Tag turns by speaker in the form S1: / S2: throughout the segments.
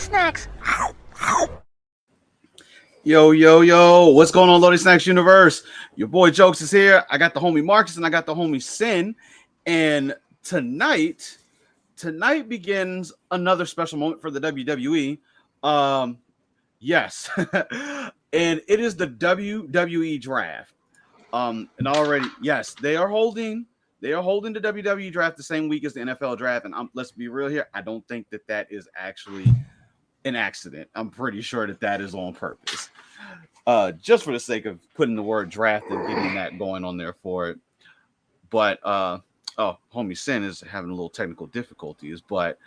S1: Snacks.
S2: Yo, yo, yo, what's going on, Loaded Snacks Universe? Your boy Jokes is here. I got the homie Marcus and I got the homie Sin. And tonight begins another special moment for the WWE. Yes. And it is the WWE Draft. And already, yes, they are holding the WWE Draft the same week as the NFL Draft. And let's be real here, I don't think that is actually an accident. I'm pretty sure that is on purpose. Just for the sake of putting the word draft and getting that going on there for it. But homie Sin is having a little technical difficulties. But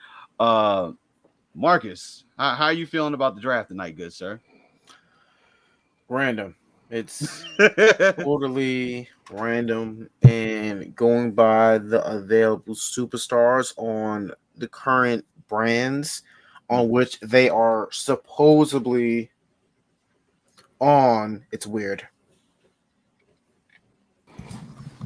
S2: Marcus, how are you feeling about the draft tonight, good sir?
S3: Random. It's totally random and going by the available superstars on the current brands on which they are supposedly on. It's weird.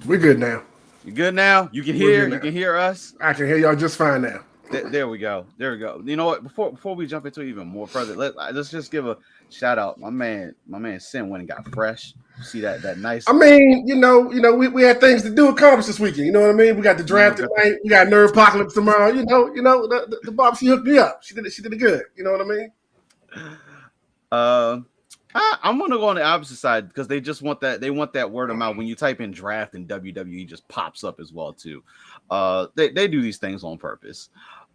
S4: We're good now.
S2: You good now? You can hear. You can hear us.
S4: I can hear y'all just fine now.
S2: There we go. There we go. You know what? Before we jump into it even more further, let's just give a shout out. My man Sin went and got fresh. See that nice.
S4: I mean, we had things to do accomplished this weekend. You know what I mean? We got the draft tonight. We got Nerve Apocalypse tomorrow. The Bob, she hooked me up. She did it good. You know what I mean?
S2: I'm gonna go on the opposite side because they just want that. They want that word of mouth. When you type in draft and WWE just pops up as well too. They do these things on purpose.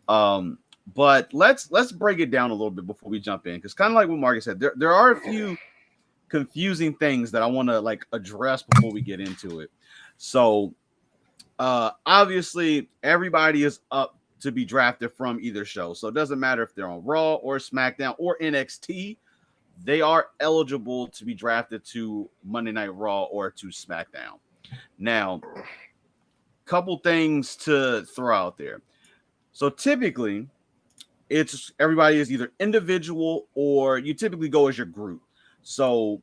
S2: But let's break it down a little bit before we jump in, because kind of like what Marcus said, there are a few confusing things that I want to address before we get into it. So obviously everybody is up to be drafted from either show. So it doesn't matter if they're on Raw or SmackDown or NXT, they are eligible to be drafted to Monday Night Raw or to SmackDown. Now, couple things to throw out there. So typically it's everybody is either individual or you typically go as your group. So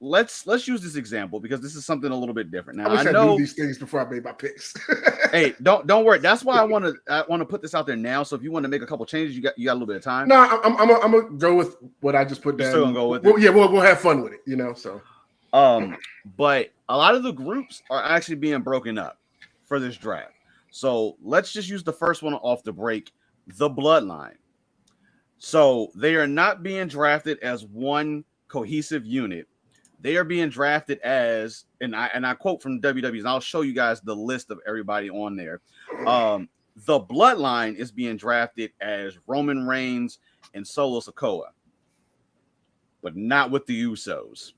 S2: let's use this example because this is something a little bit different. Now
S4: I wish I knew these things before I made my picks.
S2: Hey, don't worry. That's why I want to put this out there now. So if you want to make a couple changes, you got a little bit of time.
S4: No, I'm gonna go with what I just put down.
S2: You're still gonna go with it?
S4: Yeah, we'll have fun with it. So
S2: but a lot of the groups are actually being broken up for this draft. So let's just use the first one off the break, the Bloodline. So they are not being drafted as one cohesive unit. They are being drafted as, and I quote from WWE, and I'll show you guys the list of everybody on there. The Bloodline is being drafted as Roman Reigns and Solo Sikoa, but not with the Usos.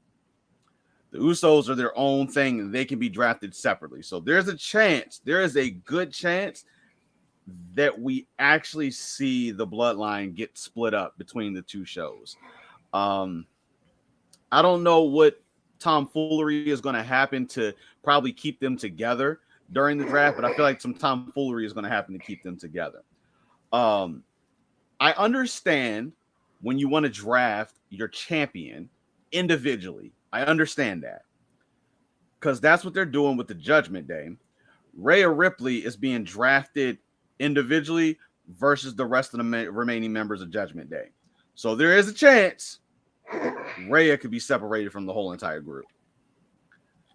S2: The Usos are their own thing, and they can be drafted separately. So there is a good chance that we actually see the Bloodline get split up between the two shows. I don't know what tomfoolery is going to happen to probably keep them together during the draft, but I feel like some tomfoolery is going to happen to keep them together. I understand when you want to draft your champion individually. I understand that because that's what they're doing with the Judgment Day. Rhea Ripley is being drafted individually versus the rest of the remaining members of Judgment Day. So there is a chance Rhea could be separated from the whole entire group.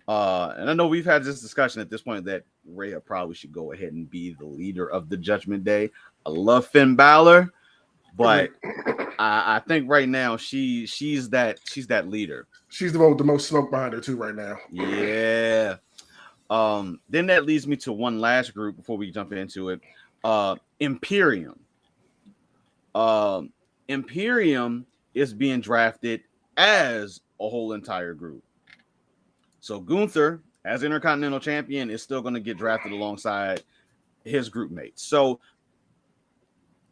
S2: And I know we've had this discussion at this point that Rhea probably should go ahead and be the leader of the Judgment Day. I love Finn Balor, but I think right now she's that leader.
S4: She's the one with the most smoke behind her too right now.
S2: Yeah. Then that leads me to one last group before we jump into it. Imperium. Imperium is being drafted as a whole entire group. So Gunther, as Intercontinental Champion, is still going to get drafted alongside his group mates. So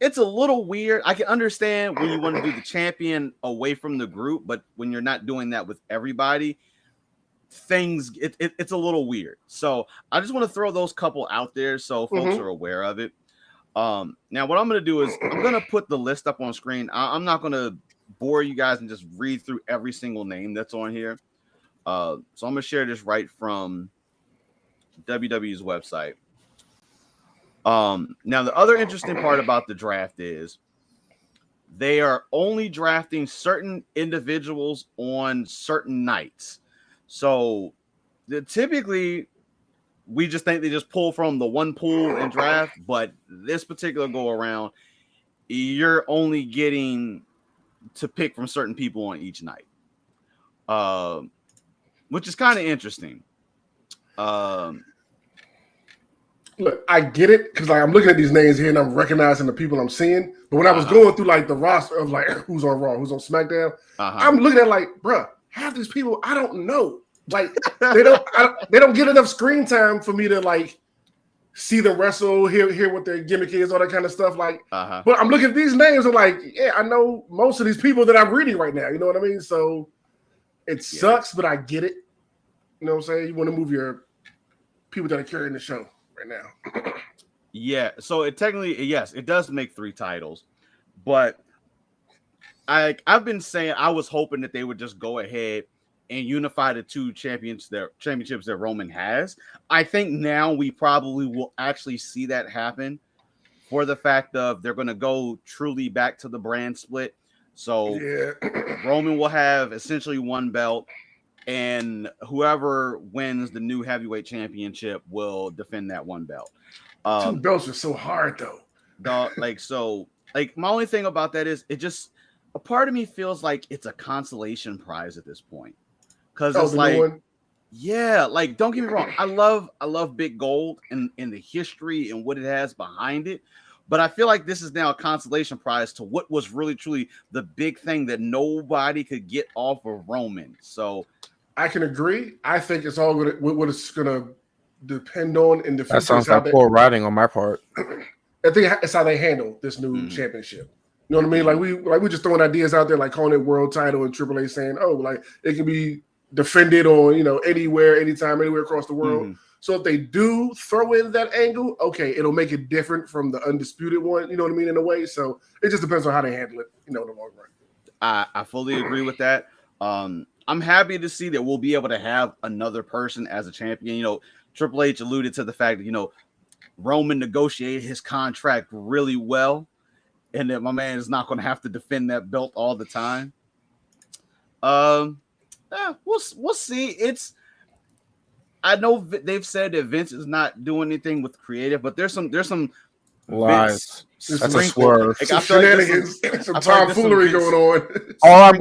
S2: it's a little weird. I can understand when you want to do the champion away from the group, but when you're not doing that with everybody, it's a little weird. So I just want to throw those couple out there so folks are aware of it. Now what I'm going to do is I'm going to put the list up on screen. I'm not going to bore you guys and just read through every single name that's on here. So I'm going to share this right from WWE's website. Now the other interesting part about the draft is they are only drafting certain individuals on certain nights. So typically, we just think they just pull from the one pool and draft. But this particular go around, you're only getting to pick from certain people on each night, which is kind of interesting.
S4: Look, I get it because like I'm looking at these names here and I'm recognizing the people I'm seeing. But when I was going through like the roster of like who's on Raw, who's on SmackDown, I'm looking at like, bruh, half these people I don't know. Like they don't get enough screen time for me to like see them wrestle, hear what their gimmick is, all that kind of stuff. Like, but I'm looking at these names and like, yeah, I know most of these people that I'm reading right now. You know what I mean? So it sucks, but I get it. You know what I'm saying? You want to move your people that are carrying the show right now.
S2: Yeah, so it technically, yes, it does make 3 titles, but I've been saying I was hoping that they would just go ahead and unify the 2 championships that Roman has. I think now we probably will actually see that happen for the fact of they're going to go truly back to the brand split. So Roman will have essentially 1 belt, and whoever wins the new heavyweight championship will defend that 1 belt.
S4: 2 belts are so hard though.
S2: My only thing about that is it just a part of me feels like it's a consolation prize at this point. Because it's like, like, don't get me wrong. I love Big Gold and the history and what it has behind it. But I feel like this is now a consolation prize to what was really, truly the big thing that nobody could get off of Roman. So
S4: I can agree. I think it's all what it's gonna depend on in the future.
S3: That sounds like poor writing on my part.
S4: I think it's how they handle this new championship. You know what I mean? Like we just throwing ideas out there, like calling it world title and Triple H saying, oh, like it can be defended on, anywhere, anytime, anywhere across the world. So if they do throw in that angle, okay, it'll make it different from the undisputed one, you know what I mean, in a way. So it just depends on how they handle it, in the long run.
S2: I fully agree with that. I'm happy to see that we'll be able to have another person as a champion. Triple H alluded to the fact that, Roman negotiated his contract really well, and that my man is not going to have to defend that belt all the time. We'll see. I know they've said that Vince is not doing anything with creative, but there's some
S3: lies.
S4: That's
S3: a swerve.
S4: Some shenanigans, some tomfoolery going on.
S3: All I'm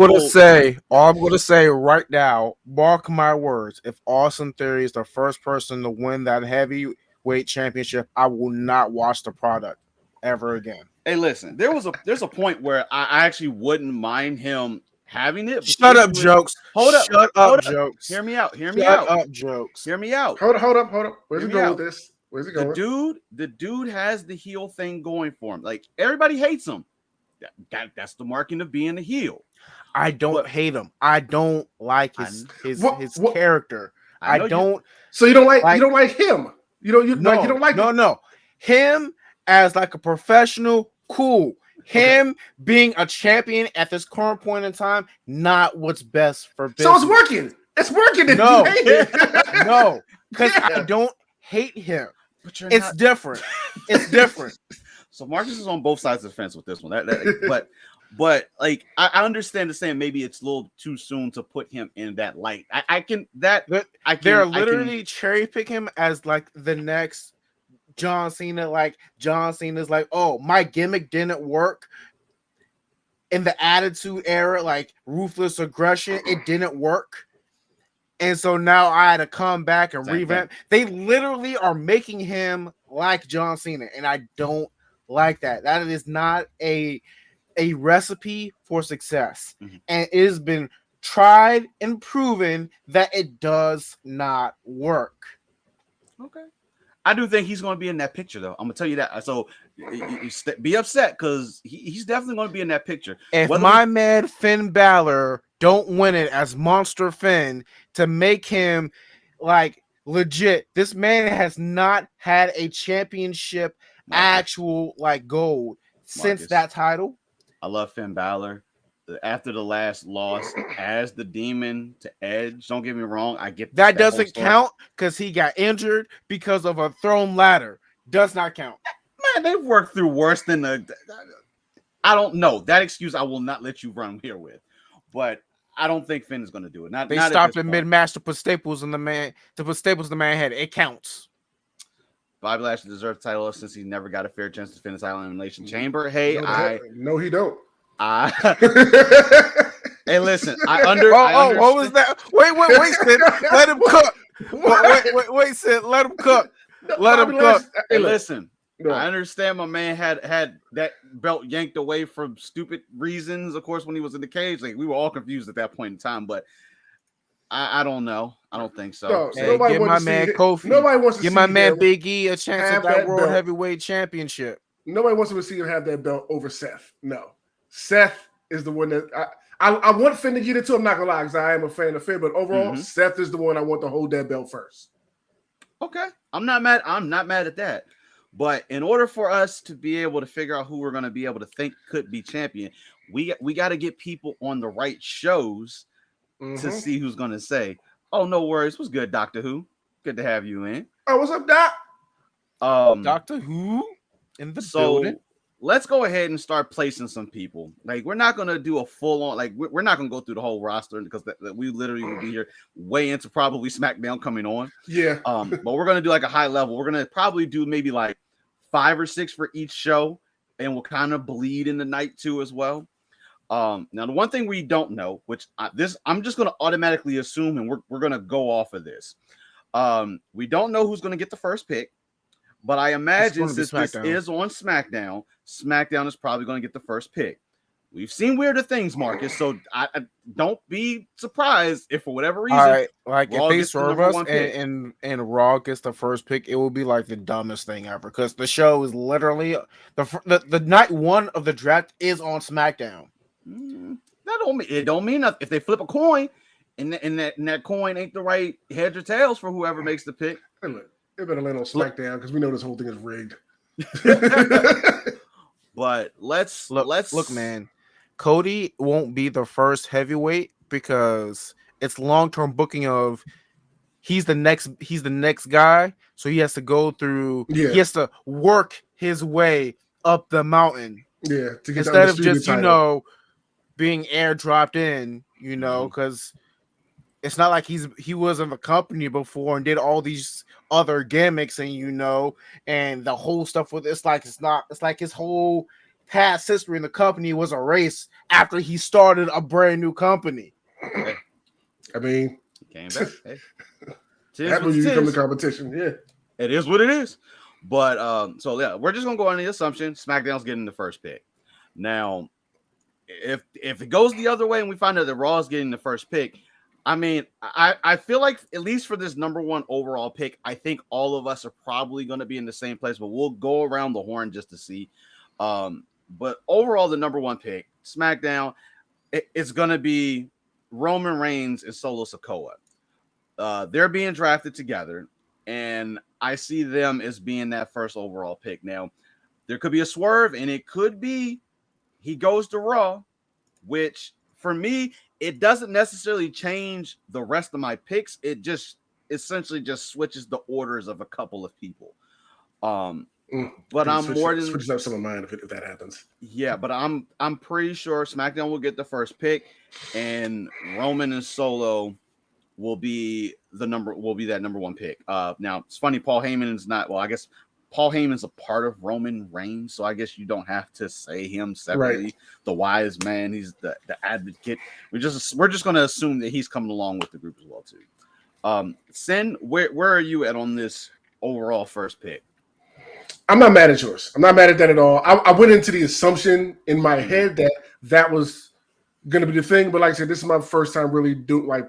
S3: gonna say right now, mark my words. If Austin Theory is the first person to win that heavyweight championship, I will not watch the product ever again.
S2: Hey, listen, there's a point where I actually wouldn't mind him having it.
S3: Shut up, jokes.
S2: Hold up.
S3: Shut up, jokes.
S2: Hear me out.
S3: Shut up, jokes.
S2: Hear me out.
S4: Hold up. Where's it going with this? Where's it going?
S2: The dude has the heel thing going for him. Like, everybody hates him. That's the marking of being a heel.
S3: I don't hate him. I don't like his character. I don't.
S4: So you don't like him? You don't like
S3: no. Him as like a professional, cool. Him being a champion at this current point in time, not what's best for business.
S4: So it's working. It's working.
S3: No, no, because I don't hate him. But it's different. It's different.
S2: So Marcus is on both sides of the fence with this one. But like I understand the saying. Maybe it's a little too soon to put him in that light. They're
S3: literally cherry pick him as like the next John Cena. Like John Cena's like, oh, my gimmick didn't work in the Attitude Era, like ruthless aggression. It didn't work. And so now I had to come back and revamp. They literally are making him like John Cena, and I don't like that. That is not a recipe for success. And it has been tried and proven that it does not work.
S2: Okay. I do think he's going to be in that picture, though. I'm going to tell you that. So be upset because he's definitely going to be in that picture.
S3: If my man Finn Balor don't win it as Monster Finn to make him like legit, this man has not had a championship actual like gold since that title.
S2: I love Finn Balor. After the last loss as the Demon to Edge, don't get me wrong, I get
S3: that doesn't count because he got injured because of a thrown ladder. Does not count.
S2: Man, they've worked through worse than I don't know. That excuse I will not let you run here with. But I don't think Finn is going to do it.
S3: They stopped at mid-match to put staples in the man head. It counts.
S2: Bobby Lashley deserves the title since he never got a fair chance to finish the Elimination Chamber. Hey,
S4: no, he don't.
S2: Hey, listen.
S3: What was that? Wait, Sid. Let him cook. Wait, Sid. Let him cook. Let him cook.
S2: Hey, listen. I understand my man had that belt yanked away for stupid reasons. Of course, when he was in the cage, like we were all confused at that point in time. But I don't know. I don't think so.
S3: Hey, give my man Kofi.
S4: Nobody wants to
S3: give my man Big E a chance at that World Heavyweight Championship.
S4: Nobody wants to see him have that belt over Seth. No, Seth is the one that I want Finn to get it too. I'm not gonna lie, because I am a fan of Finn, but overall, Seth is the one I want to hold that belt first.
S2: Okay, I'm not mad at that. But in order for us to be able to figure out who we're going to be able to think could be champion, we got to get people on the right shows to see who's going to say, "Oh, no worries, what's good, Doctor Who? Good to have you in."
S4: Oh, what's up, Doc?
S3: Doctor Who in the building.
S2: Let's go ahead and start placing some people. Like, we're not going to do a full on, like, we're not going to go through the whole roster because we literally will be here way into probably SmackDown coming on.
S4: Yeah.
S2: But we're going to do like a high level. We're going to probably do maybe like 5 or 6 for each show, and we'll kind of bleed in the night too as well. Now, the one thing we don't know, which I'm just going to automatically assume, and we're going to go off of this. We don't know who's going to get the first pick. But I imagine since this is on SmackDown, SmackDown is probably going to get the first pick. We've seen weirder things, Marcus, so I don't be surprised if for whatever reason,
S3: if they serve us and Raw gets the first pick, it will be like the dumbest thing ever because the show is literally the night 1 of the draft is on SmackDown.
S2: It don't mean nothing if they flip a coin and that coin ain't the right heads or tails for whoever makes the pick.
S4: Hey, look. It better land on SmackDown because we know this whole thing is rigged.
S2: But let's
S3: look, man. Cody won't be the first heavyweight because it's long-term booking of he's the next guy, so he has to go through. Yeah. He has to work his way up the mountain.
S4: Yeah, to get
S3: instead of just being airdropped in. Because. It's not like he was in the company before and did all these other gimmicks and the whole stuff with it's like his whole past history in the company was erased after he started a brand new company.
S4: I mean,
S2: came back. Hey.
S4: That when you become the competition, yeah.
S2: It is what it is. But so yeah, we're just gonna go on the assumption SmackDown's getting the first pick. Now, if it goes the other way and we find out that Raw's getting the first pick. I mean, I feel like at least for this number 1 overall pick, I think all of us are probably going to be in the same place, but we'll go around the horn just to see. But overall, the number 1 pick, SmackDown, it's going to be Roman Reigns and Solo Sikoa. They're being drafted together, and I see them as being that first overall pick. Now, there could be a swerve, and it could be he goes to Raw, which for me, it doesn't necessarily change the rest of my picks. It just essentially just switches the orders of a couple of people. But I'm more than
S4: switches up some of mine if that happens.
S2: Yeah, but I'm pretty sure SmackDown will get the first pick, and Roman and Solo will be that number 1 pick. Now it's funny, Paul Heyman is not. Well, I guess Paul Heyman's a part of Roman Reigns, so I guess you don't have to say him separately. Right. The wise man, he's the advocate. We're just going to assume that he's coming along with the group as well too. Sin, where are you at on this overall first pick?
S4: I'm not mad at yours. I'm not mad at that at all. I went into the assumption in my head that was going to be the thing, but like I said, this is my first time really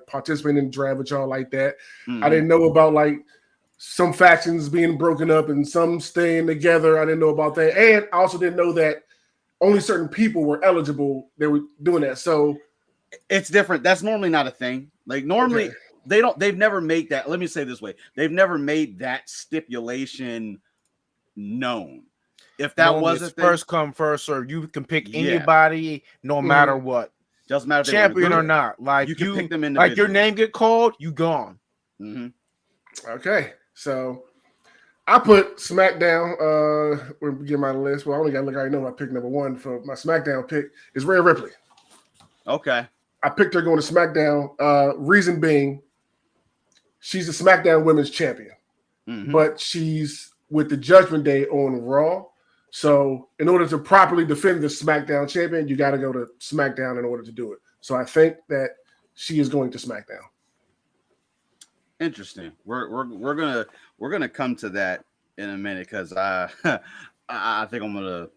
S4: participating in the draft with y'all like that. I didn't know about some factions being broken up and some staying together. I didn't know about that. And I also didn't know that only certain people were eligible. They were doing that. So
S2: it's different. That's normally not a thing. Like normally they've never made that. Let me say it this way. They've never made that stipulation known. If that wasn't
S3: first come first serve, you can pick anybody no matter what.
S2: Doesn't matter if
S3: champion or not. Like
S2: you can pick them individually.
S3: Like your name get called, you gone.
S4: Okay. So I put SmackDown. We're getting my list. Well, I only got to look. I already know my pick number one for my SmackDown pick is Rhea Ripley.
S2: Okay.
S4: I picked her going to SmackDown. Reason being, she's the SmackDown Women's Champion, but she's with the Judgment Day on Raw. So in order to properly defend the SmackDown champion, you got to go to SmackDown in order to do it. So I think that she is going to SmackDown.
S2: Interesting. We're gonna come to that in a minute because I think I'm gonna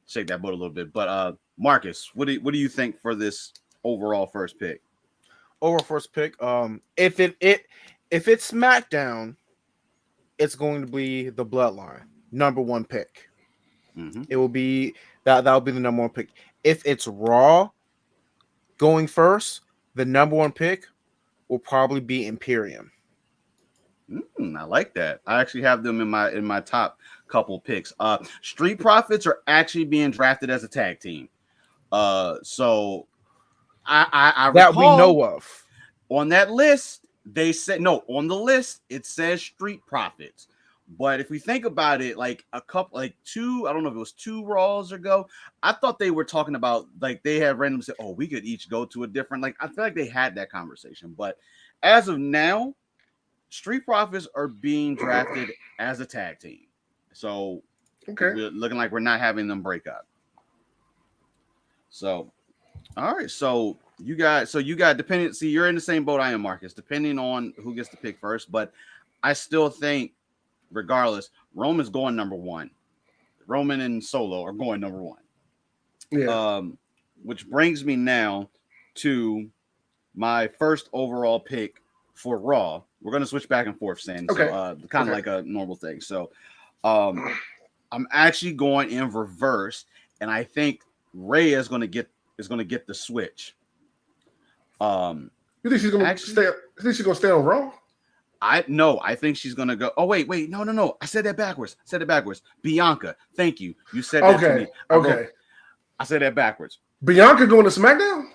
S2: shake that boat a little bit. But Marcus, what do you think for this overall first pick?
S3: Overall first pick. If it's SmackDown, it's going to be the Bloodline number one pick. It will be that'll be the number one pick. If it's Raw going first, the number one pick will probably be Imperium.
S2: I like that. I actually have them in my top couple picks. Street Profits are actually being drafted as a tag team. So I
S3: that
S2: recall,
S3: we know of.
S2: On that list, they said no. On the list, it says Street Profits. But if we think about it, like I don't know if it was 2 Raws ago, I thought they were talking about like they had randomly said, oh, we could each go to a different, like I feel like they had that conversation. But as of now, Street Profits are being drafted as a tag team. So we're looking like we're not having them break up. So all right, so you got depending. See, you're in the same boat I am, Marcus, depending on who gets to pick first, but I still think regardless, Roman's going number one. Roman and Solo are going number one.
S4: Yeah.
S2: Which brings me now to my first overall pick for Raw. We're going to switch back and forth, Sam.
S4: Okay.
S2: So kind of like a normal thing. So I'm actually going in reverse, and I think Rhea is going to get the switch.
S4: You think she's going to stay? You think she's going to stay on Raw?
S2: I think she's gonna go. Oh wait, no. I said that backwards. Bianca, thank you. You said that to me. I said that backwards.
S4: Bianca going to SmackDown?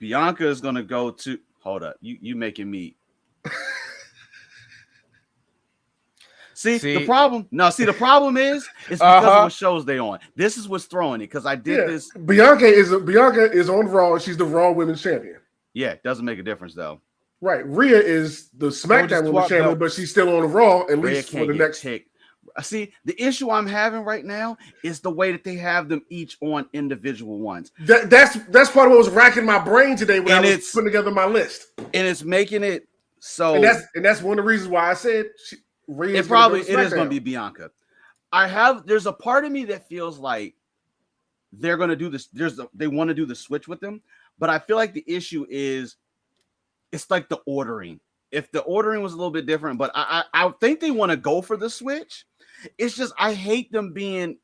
S2: Bianca is gonna go to. Hold up, you making me. See the problem? No, the problem is it's because of what shows they on. This is what's throwing it because I did this.
S4: Bianca is on Raw. She's the Raw Women's Champion.
S2: Yeah, it doesn't make a difference though.
S4: Right, Rhea is the SmackDown Women's Champion, but she's still on Raw at least for the next.
S2: See, the issue I'm having right now is the way that they have them each on individual ones.
S4: That's part of what was racking my brain today when I was putting together my list,
S2: and it's making it so.
S4: And that's one of the reasons why I said Rhea.
S2: It is going to be Bianca. There's a part of me that feels like they're going to do this. They want to do the switch with them, but I feel like the issue is. It's like the ordering. If the ordering was a little bit different, but I think they want to go for the switch. It's just I hate them being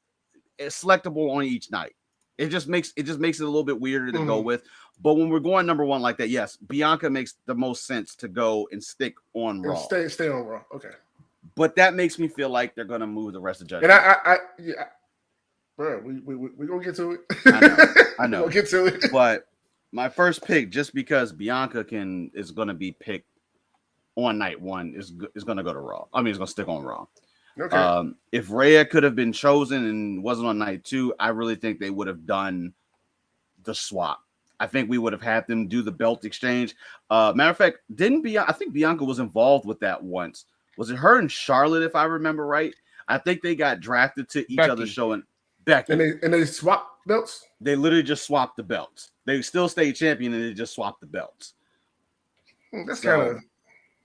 S2: selectable on each night. It just makes it a little bit weirder to go with. But when we're going number one like that, yes, Bianca makes the most sense to go and stick on Raw.
S4: Stay on Raw. Okay.
S2: But that makes me feel like they're gonna move the rest of Judgment.
S4: And bro, we gonna get to it.
S2: I know.
S4: We'll get to it.
S2: But my first pick, just because Bianca is going to be picked on night one, is going to go to Raw. I mean, it's going to stick on Raw.
S4: Okay.
S2: If Rhea could have been chosen and wasn't on night 2, I really think they would have done the swap. I think we would have had them do the belt exchange. Matter of fact, I think Bianca was involved with that once. Was it her and Charlotte, if I remember right? I think they got drafted to each other's show and Becky.
S4: And they swapped belts?
S2: They literally just swapped the belts. They still stayed champion and they just swapped the belts.
S4: That's kind of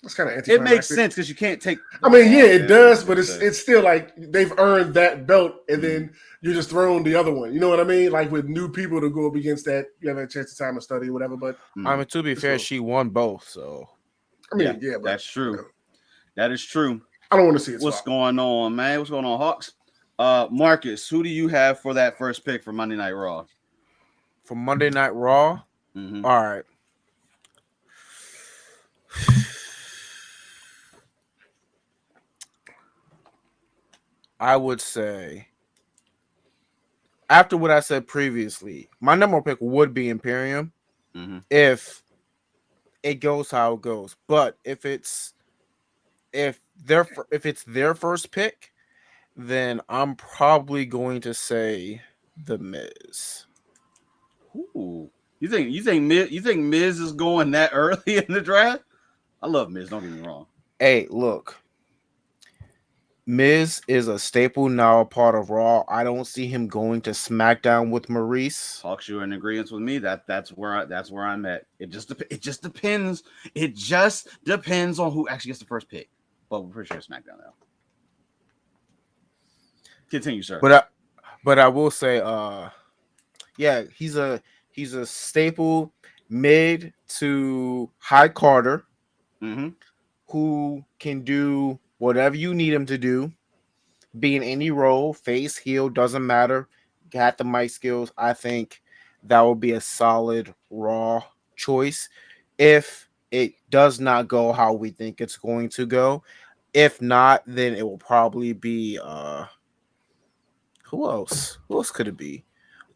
S4: anticlimactic.
S2: It makes sense because you can't take.
S4: I mean, yeah, it does, but it's still like they've earned that belt, and then you're just throwing the other one. You know what I mean? Like with new people to go up against that, you have a chance to time and study or whatever. But
S3: I mean, to be fair, she won both. So
S4: I mean, yeah, but,
S2: that's true. That is true.
S4: I don't want to see it.
S2: What's going on, man? What's going on, Hawks? Marcus, who do you have for that first pick for Monday Night Raw?
S3: For Monday Night Raw, all right. I would say, after what I said previously, my number one pick would be Imperium if it goes how it goes. But if it's if it's their first pick, then I'm probably going to say The Miz.
S2: Ooh. You think Miz is going that early in the draft? I love Miz, don't get me wrong.
S3: Hey, look. Miz is a staple now, a part of Raw. I don't see him going to SmackDown with Maurice.
S2: Hawks, you're in agreement with me. That's where I'm at. It just depends. It just depends on who actually gets the first pick. But we're pretty sure it's SmackDown now. Continue, sir.
S3: But I will say, yeah, he's a staple mid to high Carter, who can do whatever you need him to do, be in any role, face, heel, doesn't matter. Got the mic skills. I think that would be a solid Raw choice if it does not go how we think it's going to go. If not, then it will probably be who else? Who else could it be?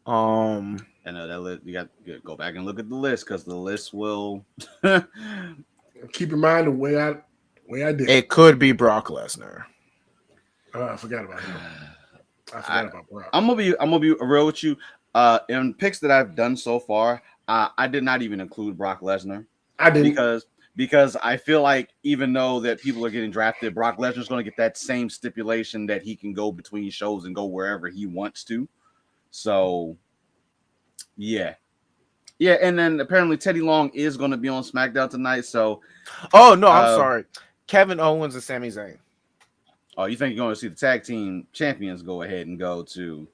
S2: I know that list. You got to go back and look at the list because the list will
S4: keep in mind the way I did.
S3: It could be Brock Lesnar.
S4: I forgot about him. I forgot about Brock.
S2: I'm gonna be real with you. In picks that I've done so far, I did not even include Brock Lesnar.
S4: I didn't
S2: because I feel like even though that people are getting drafted, Brock Lesnar's going to get that same stipulation that he can go between shows and go wherever he wants to. So, yeah. And then apparently Teddy Long is going to be on SmackDown tonight. So,
S3: oh no, I'm sorry, Kevin Owens and Sami Zayn.
S2: Oh, you think you're going to see the tag team champions go ahead and go to?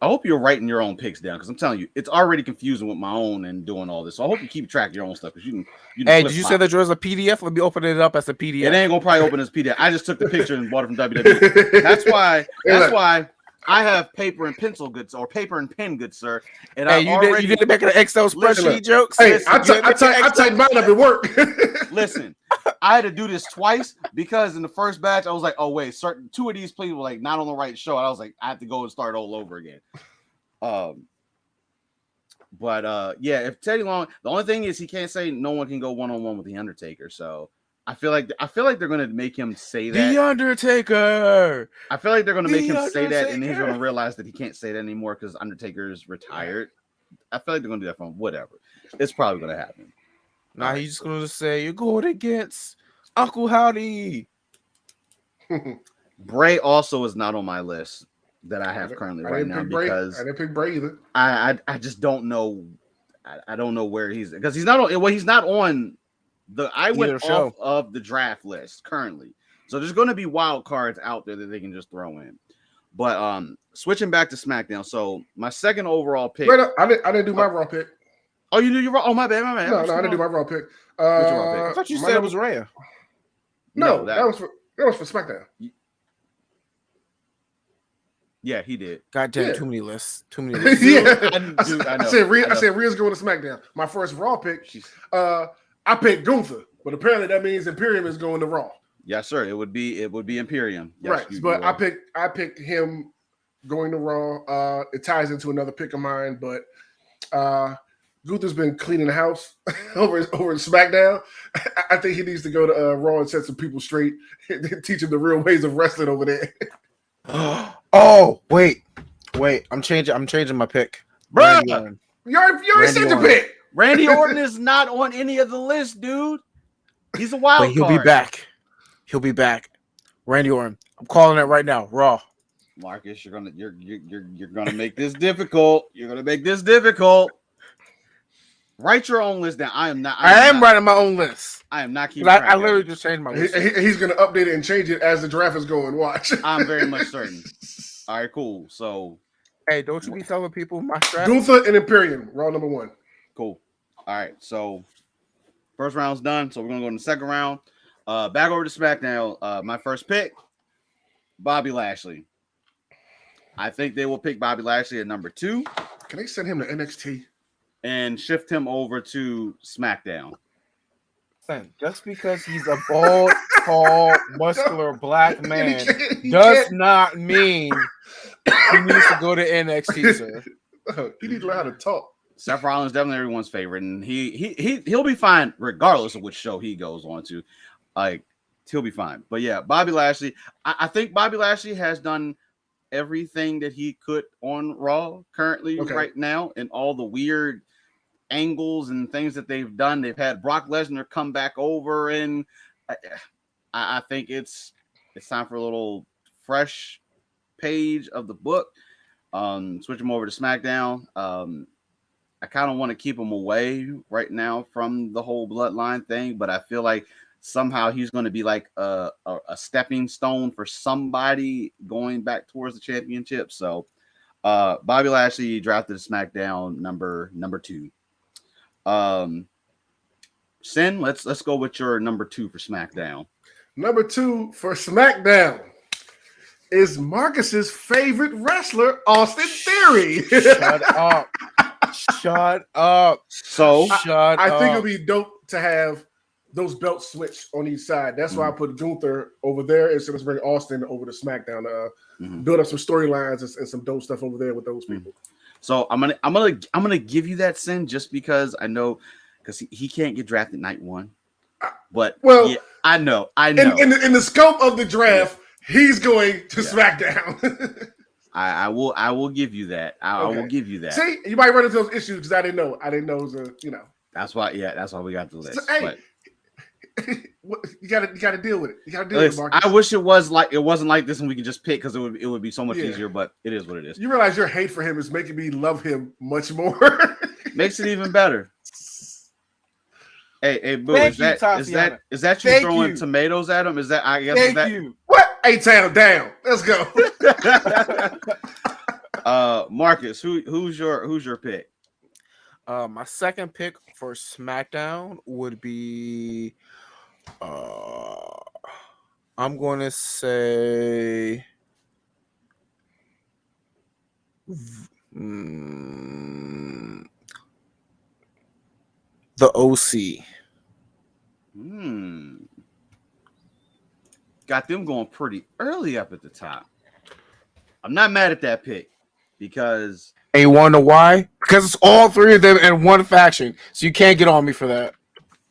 S2: I hope you're writing your own picks down because I'm telling you, it's already confusing with my own and doing all this. So I hope you keep track of your own stuff because you can.
S3: Hey, did you say that there was a PDF? Let me open it up as a PDF.
S2: It ain't gonna probably open as PDF. I just took the picture and bought it from WWE. That's why I have paper and pencil, good or paper and pen, good sir. And
S3: you didn't make an Excel spreadsheet jokes.
S4: Hey, I typed mine up at work.
S2: Listen, I had to do this twice because in the first batch I was like, oh wait, two of these people were like not on the right show, and I was like, I have to go and start all over again. But yeah, if Teddy Long, the only thing is he can't say no one can go one-on-one with the Undertaker, so. I feel like they're gonna make him say that.
S3: The Undertaker.
S2: I feel like they're gonna make him say that, and then he's gonna realize that he can't say that anymore because Undertaker's retired. I feel like they're gonna do that for him. Whatever. It's probably gonna happen.
S3: Nah, he's just gonna say you're going against Uncle Howdy.
S2: Bray also is not on my list that I have currently right now because
S4: I didn't pick Bray either.
S2: I just don't know. I don't know where he's because he's not on. Well, he's not on. I went off of the draft list currently, so there's going to be wild cards out there that they can just throw in. But switching back to SmackDown, so my second overall pick.
S4: Wait, I didn't do my Raw pick.
S2: Oh, you did your Raw? Oh, my bad.
S4: No, I didn't do my Raw pick.
S3: I thought you said it was Rhea.
S4: No, that was for SmackDown.
S2: Yeah, he did.
S3: God damn, too many lists. Too many lists.
S4: Yeah, I said Rhea's going to SmackDown. My first Raw pick. I picked Gunther, but apparently that means Imperium is going to Raw.
S2: Yes, sir. It would be Imperium.
S4: Yes, right. But I picked him going to Raw. It ties into another pick of mine, but Gunther's been cleaning the house over in SmackDown. I think he needs to go to Raw and set some people straight and teach them the real ways of wrestling over there.
S3: Oh, wait. I'm changing my pick.
S2: Bruh,
S4: you already said your pick.
S2: Randy Orton is not on any of the lists, dude. He's a wild card.
S3: He'll be back. Randy Orton. I'm calling it right now. Raw.
S2: Marcus, you're gonna make this difficult. You're gonna make this difficult. Write your own list down. I am
S3: writing my own list.
S2: I am not keeping track.
S3: I literally just changed my list.
S4: He's gonna update it and change it as the draft is going. Watch.
S2: I'm very much certain. All right, cool. So,
S3: hey, don't you be telling people my draft?
S4: Gunther and Imperium, Raw number 1.
S2: Cool. All right, so first round's done. So we're gonna go in the second round. Back over to SmackDown. My first pick, Bobby Lashley. I think they will pick Bobby Lashley at number 2.
S4: Can they send him to NXT
S2: and shift him over to SmackDown?
S3: Just because he's a bald, tall, muscular black man does not mean he needs to go to NXT, sir.
S4: He needs to learn how to talk.
S2: Seth Rollins definitely everyone's favorite, and he'll be fine regardless of which show he goes on to. Like he'll be fine. But yeah, Bobby Lashley. I think Bobby Lashley has done everything that he could on Raw currently right now, and all the weird angles and things that they've done. They've had Brock Lesnar come back over, and I think it's time for a little fresh page of the book. Switch him over to SmackDown. I kind of want to keep him away right now from the whole bloodline thing, but I feel like somehow he's going to be like a stepping stone for somebody going back towards the championship. So Bobby Lashley drafted to SmackDown number 2. Sin, let's go with your number 2 for SmackDown.
S4: Number 2 for SmackDown is Marcus's favorite wrestler, Austin Theory.
S3: Shut up. Shut up.
S2: So
S4: I think it'll be dope to have those belts switched on each side. That's why I put Gunther over there instead of bring Austin over to SmackDown. Build up some storylines and some dope stuff over there with those people.
S2: So I'm gonna give you that, Sin, just because I know, because he can't get drafted night 1. But yeah, I know. In
S4: the scope of the draft, he's going to SmackDown.
S2: I will give you that. I will give you that.
S4: See, you might run into those issues because I didn't know. It was
S2: That's why we got the list.
S4: So, hey, you gotta deal with it. You gotta deal with it, Marcus.
S2: I wish it wasn't like this and we could just pick, because it would be so much easier, but it is what it is.
S4: You realize your hate for him is making me love him much more.
S2: Makes it even better. Hey, Boo, is that you throwing tomatoes at him? Is that, I guess,
S4: Thank you. What? A-Town down. Let's go.
S2: Marcus, who's your pick?
S3: My second pick for SmackDown would be I'm going to say the OC.
S2: Got them going pretty early up at the top. I'm not mad at that pick because...
S3: And you want to know why? Because it's all 3 of them in one faction. So you can't get on me for that.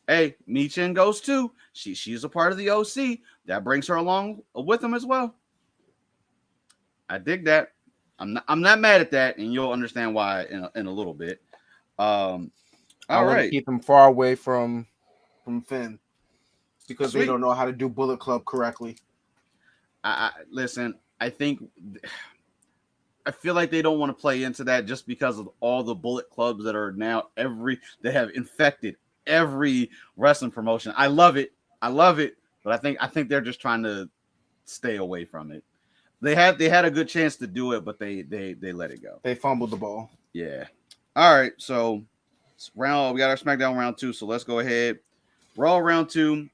S2: Hey, Michin goes too. She's a part of the OC. That brings her along with them as well. I dig that. I'm not mad at that, and you'll understand why in a little bit. All right.
S3: Keep them far away from Finn because
S2: Sweet.
S3: They don't know how to do Bullet Club correctly.
S2: Listen. I feel like they don't want to play into that just because of all the Bullet Clubs that are now they have infected every wrestling promotion. I love it, but I think they're just trying to stay away from it. They had a good chance to do it, but they let it go.
S3: They fumbled the ball.
S2: Yeah. All right, so we got our SmackDown round 2, so let's go ahead. Raw round 2.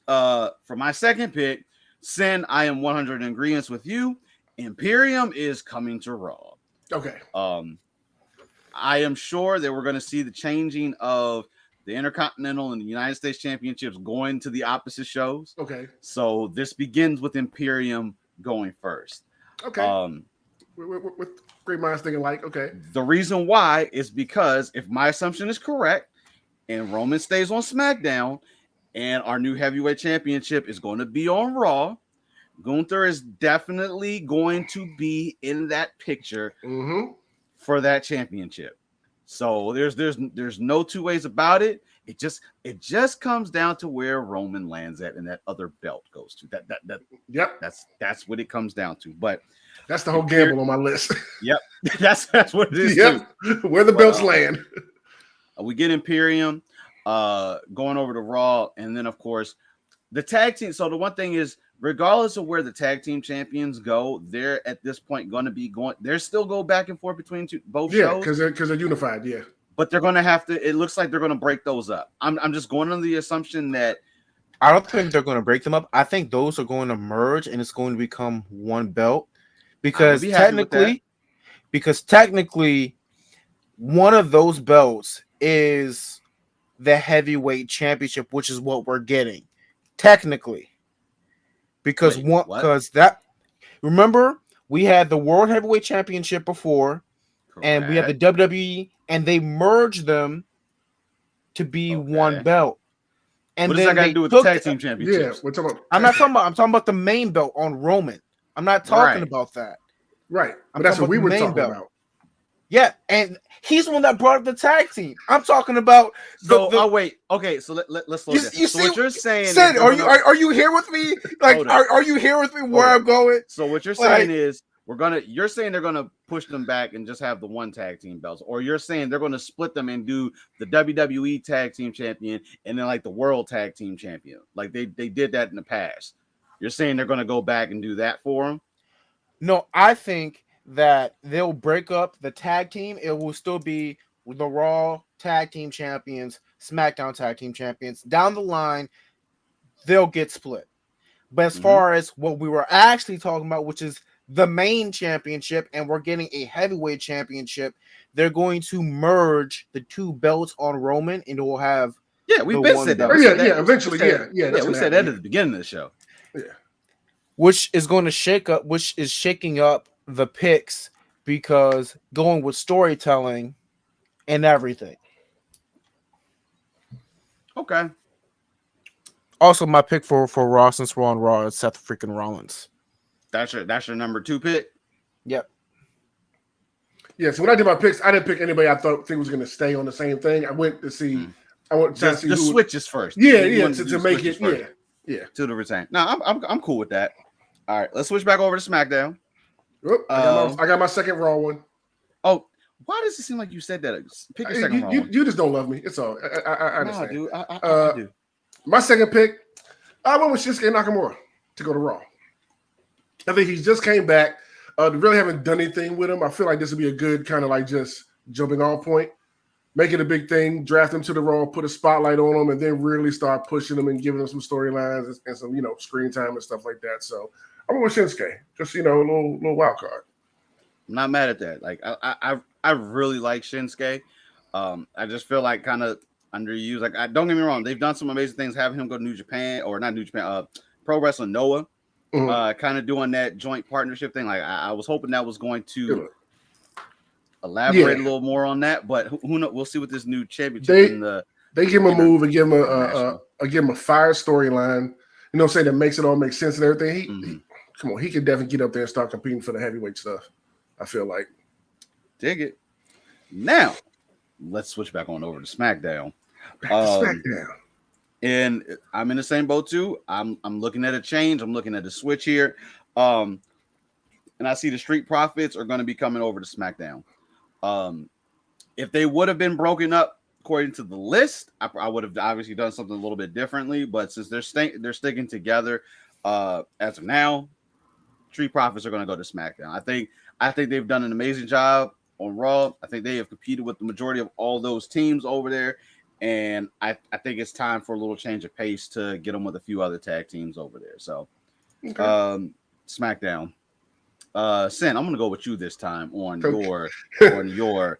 S2: For my second pick, Sin, I am 100 in agreement with you. Imperium is coming to Raw.
S4: Okay.
S2: I am sure that we're going to see the changing of the Intercontinental and the United States Championships going to the opposite shows.
S4: Okay.
S2: So this begins with Imperium going first.
S4: Okay. With great minds thinking alike. Okay.
S2: The reason why is because if my assumption is correct and Roman stays on SmackDown and our new heavyweight championship is going to be on Raw, Gunther is definitely going to be in that picture for that championship. So there's no two ways about it. It just comes down to where Roman lands at and that other belt goes to.
S4: Yep.
S2: That's what it comes down to. But
S4: that's the whole gamble on my list.
S2: Yep. That's what it is.
S4: Yep. Too. Where the belts land.
S2: We get Imperium going over to Raw, and then of course the tag team. So the one thing is, regardless of where the tag team champions go, they're at this point going to be going. They're still go back and forth between both shows.
S4: Yeah, because they're unified. Yeah,
S2: but they're going to have to. It looks like they're going to break those up. I'm just going on the assumption that
S3: I don't think they're going to break them up. I think those are going to merge, and it's going to become one belt. Because technically, one of those belts is the heavyweight championship, which is what we're getting. Technically. Because remember, we had the World Heavyweight Championship before, and we had the WWE, and they merged them to be one belt. And
S2: what does that got to do with the tag team championships?
S4: Yeah, we're talking about.
S3: I'm talking about the main belt on Roman. I'm not talking about that.
S4: Right, but that's what we were talking about.
S3: Yeah, and he's the one that brought up the tag team. I'm talking about.
S2: Wait. Okay, so let's slow down.
S3: So
S2: what you're saying?
S3: Sid, are you here with me? Like, are you here with me where I'm going?
S2: So what you're saying is you're saying they're gonna push them back and just have the one tag team belts, or you're saying they're gonna split them and do the WWE tag team champion and then like the world tag team champion, like they did that in the past. You're saying they're gonna go back and do that for them?
S3: No, I think that they'll break up the tag team. It will still be the Raw tag team champions, SmackDown tag team champions. Down the line, they'll get split. But as far as what we were actually talking about, which is the main championship, and we're getting a heavyweight championship, they're going to merge the two belts on Roman, and it will have
S2: we've been said that.
S4: Eventually,
S2: we said that at the beginning of the show.
S4: Yeah.
S3: Which is shaking up the picks because going with storytelling and everything.
S2: Okay.
S3: Also, my pick for Raw, since we're on Raw, is Seth freaking Rollins.
S2: That's your number 2 pick.
S3: Yep.
S4: Yeah. So when I did my picks, I didn't pick anybody I think was going to stay on the same thing. I went to see. I want to see
S2: the switches first.
S4: Yeah. To make it.
S2: First.
S4: Yeah.
S2: To the retain. No, I'm cool with that. All right, let's switch back over to SmackDown.
S4: I got my second Raw one.
S2: Oh, why does it seem like you said that? Pick your second Raw one.
S4: You just don't love me. It's all. I understand.
S2: No, dude. I do.
S4: My second pick, I went with Shinsuke Nakamura to go to Raw. I think he just came back. Really haven't done anything with him. I feel like this would be a good kind of like just jumping off point. Make it a big thing, draft him to the Raw, put a spotlight on him, and then really start pushing him and giving him some storylines and some, screen time and stuff like that. So I'm going with Shinsuke. Just, a little wild card.
S2: I'm not mad at that. Like I really like Shinsuke. I just feel like kind of underused. Like don't get me wrong, they've done some amazing things having him go to New Japan, or not New Japan, Pro Wrestling Noah. Kind of doing that joint partnership thing. Like I was hoping that was going to elaborate a little more on that, but who knows? We'll see what this new championship.
S4: They give him a move and give him a fire storyline. That makes it all make sense and everything. Come on, he can definitely get up there and start competing for the heavyweight stuff. I feel like.
S2: Dig it. Now, let's switch back on over to SmackDown.
S4: SmackDown.
S2: And I'm in the same boat too. I'm looking at a change. I'm looking at a switch here. And I see the Street Profits are going to be coming over to SmackDown. If they would have been broken up according to the list, I would have obviously done something a little bit differently. But since they're sticking together as of now, Street Profits are going to go to SmackDown. I think they've done an amazing job on Raw. I think they have competed with the majority of all those teams over there. And I think it's time for a little change of pace to get them with a few other tag teams over there. So, SmackDown. Sin, I'm going to go with you this time on your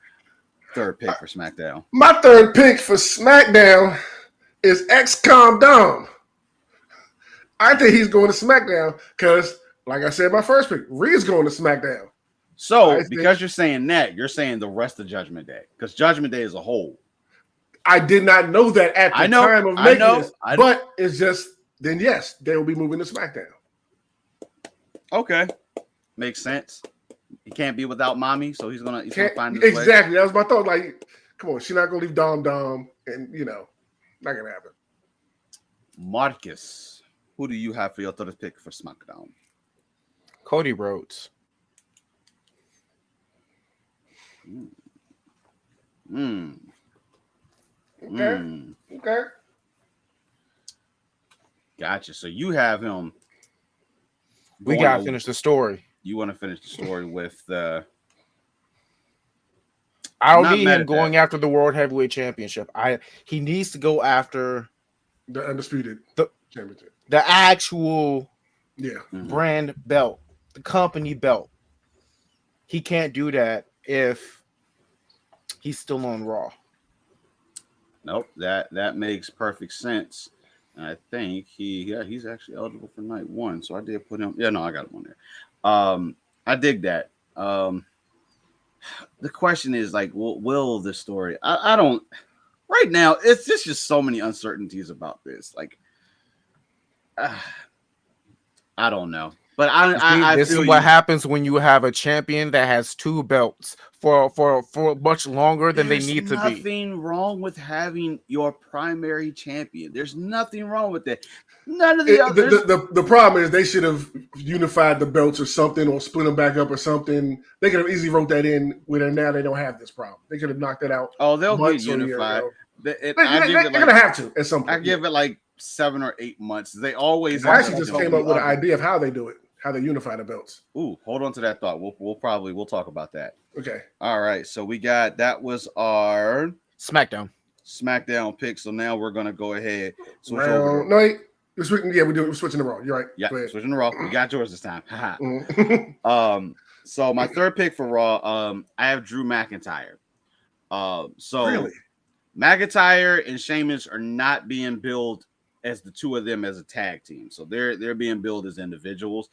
S2: third pick for SmackDown.
S4: My third pick for SmackDown is XCOM Dom. I think he's going to SmackDown because, like I said, my first pick, Rhea's going to SmackDown.
S2: So, because you're saying that, you're saying the rest of Judgment Day, because Judgment Day is a whole.
S4: I did not know that at the time of making this, but it's just, then yes, they will be moving to SmackDown.
S2: Okay. Makes sense. He can't be without mommy, so he's gonna find his way.
S4: Exactly. That was my thought. Like, come on, she's not gonna leave Dom, and not gonna happen.
S2: Marcus, who do you have for your third pick for SmackDown?
S3: Cody Rhodes.
S4: Okay.
S2: Gotcha. So you have him.
S3: We gotta finish the story.
S2: You want to finish the story with the.
S3: I don't need him going after the World Heavyweight Championship. He needs to go after
S4: the undisputed championship,
S3: the actual
S4: brand
S3: belt, the company belt. He can't do that if he's still on Raw.
S2: Nope, that makes perfect sense. And I think he's actually eligible for night one. So I did put him. Yeah, no, I got him on there. I dig that. The question is like, will the story? I don't right now, it's just so many uncertainties about this. Like, I don't know. But I
S3: this
S2: feel
S3: is what happens when you have a champion that has 2 belts for much longer than they need to be.
S2: There's nothing wrong with having your primary champion. There's nothing wrong with that. None of the others.
S4: The problem is they should have unified the belts or something, or split them back up or something. They could have easily wrote that in where now they don't have this problem. They could have knocked that out.
S2: Oh, they'll get unified.
S4: They're gonna have to at some point.
S2: I give it like 7 or 8 months. They always
S4: actually just came up with an idea of how they do it, how they unify the belts.
S2: Ooh, hold on to that thought. We'll talk about that.
S4: Okay.
S2: All right. So that was our
S3: SmackDown
S2: pick. So now we're gonna go ahead.
S4: Switch over. No, wait. We're switching. Yeah, we're switching the Raw. You're right.
S2: Yeah, switching the Raw. We got yours this time. So my third pick for Raw, I have Drew McIntyre. So
S4: really?
S2: McIntyre and Sheamus are not being billed as the two of them as a tag team. So they're being billed as individuals.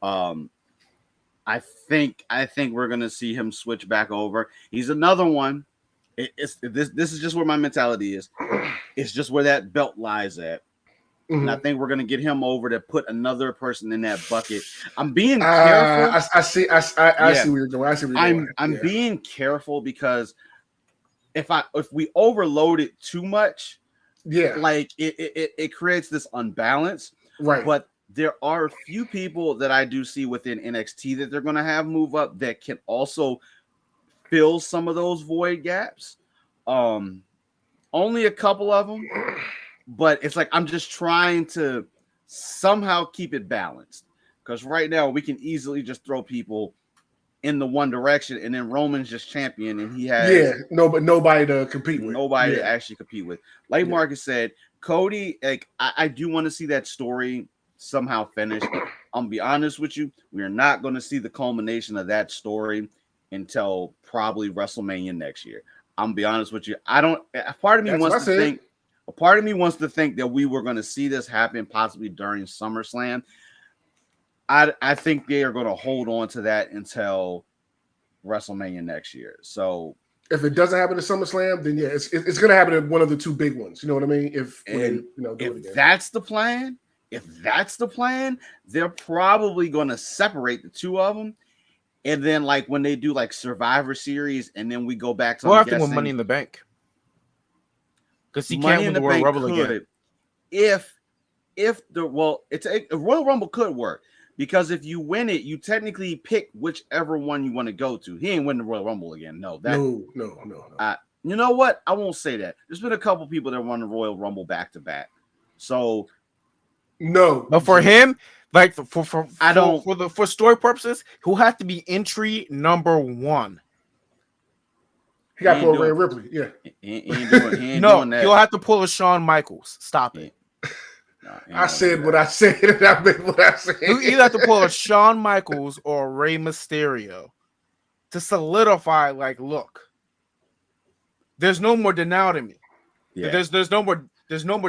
S2: I think we're gonna see him switch back over. He's another one. This is just where my mentality is. It's just where that belt lies at. And I think we're gonna get him over to put another person in that bucket. I'm being careful.
S4: I see where you're going.
S2: I'm being careful because if we overload it too much, like it creates this unbalance.
S4: Right.
S2: But there are a few people that I do see within NXT that they're gonna have move up that can also fill some of those void gaps. Only a couple of them. But it's like I'm just trying to somehow keep it balanced, because right now we can easily just throw people in the one direction, and then Roman's just champion, and he has
S4: nobody to compete with,
S2: nobody to actually compete with. Like Marcus said, Cody, like I do want to see that story somehow finished. I'm gonna be honest with you, we are not going to see the culmination of that story until probably WrestleMania next year. I'm gonna be honest with you. Part of me wants to think that we were going to see this happen possibly during SummerSlam. I think they are going to hold on to that until WrestleMania next year. So
S4: if it doesn't happen at SummerSlam, then it's going to happen at one of the two big ones. You know what I mean? If
S2: that's the plan, they're probably going to separate the two of them. And then like when they do like Survivor Series, and then we go back to
S3: win Money in the Bank. Because he can't win the Royal Rumble again. A Royal Rumble could work, because if you win it, you technically pick whichever one you want to go to. He ain't win the Royal Rumble again. No. You know what? I won't say that. There's been a couple people that won the Royal Rumble back to back. So
S4: no,
S3: but for him, like for story purposes, he'll have to be entry number 1.
S4: He got to pull Rhea Ripley. Yeah.
S2: He ain't doing that.
S3: He'll have to pull a Shawn Michaels. Stop it.
S4: I said what I said, and I meant what I said.
S3: You either have to pull a Shawn Michaels or a Rey Mysterio to solidify, like, look, there's no more doubting me. Yeah. There's no more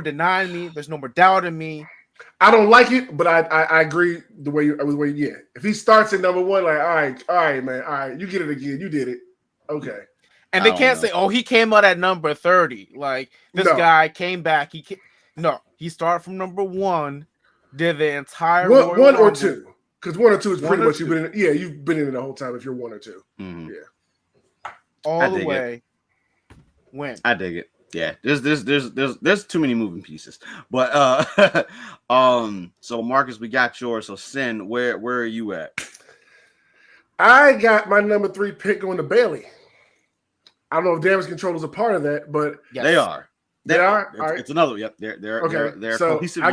S3: denying me. There's no more doubting me.
S4: I don't like it, but I agree the way you. If he starts at number 1, like, all right, man, all right, you get it again. You did it. Okay.
S3: And they can't say, "Oh, he came out at number 30." Like this guy came back. He started from number 1, did the entire
S4: one or 2, because 1 or 2 is pretty much you've been in. Yeah, you've been in it the whole time. If you're 1 or 2,
S2: Yeah,
S3: all the way. When
S2: I dig it. Yeah, there's too many moving pieces. But so Marcus, we got yours. So Sin, where are you at?
S4: I got my number 3 pick going to Bayley. I don't know if damage control is a part of that, but
S2: yes. They are.
S4: They are.
S2: It's another. Yep. They're okay. They're
S4: so
S2: cohesive.
S4: I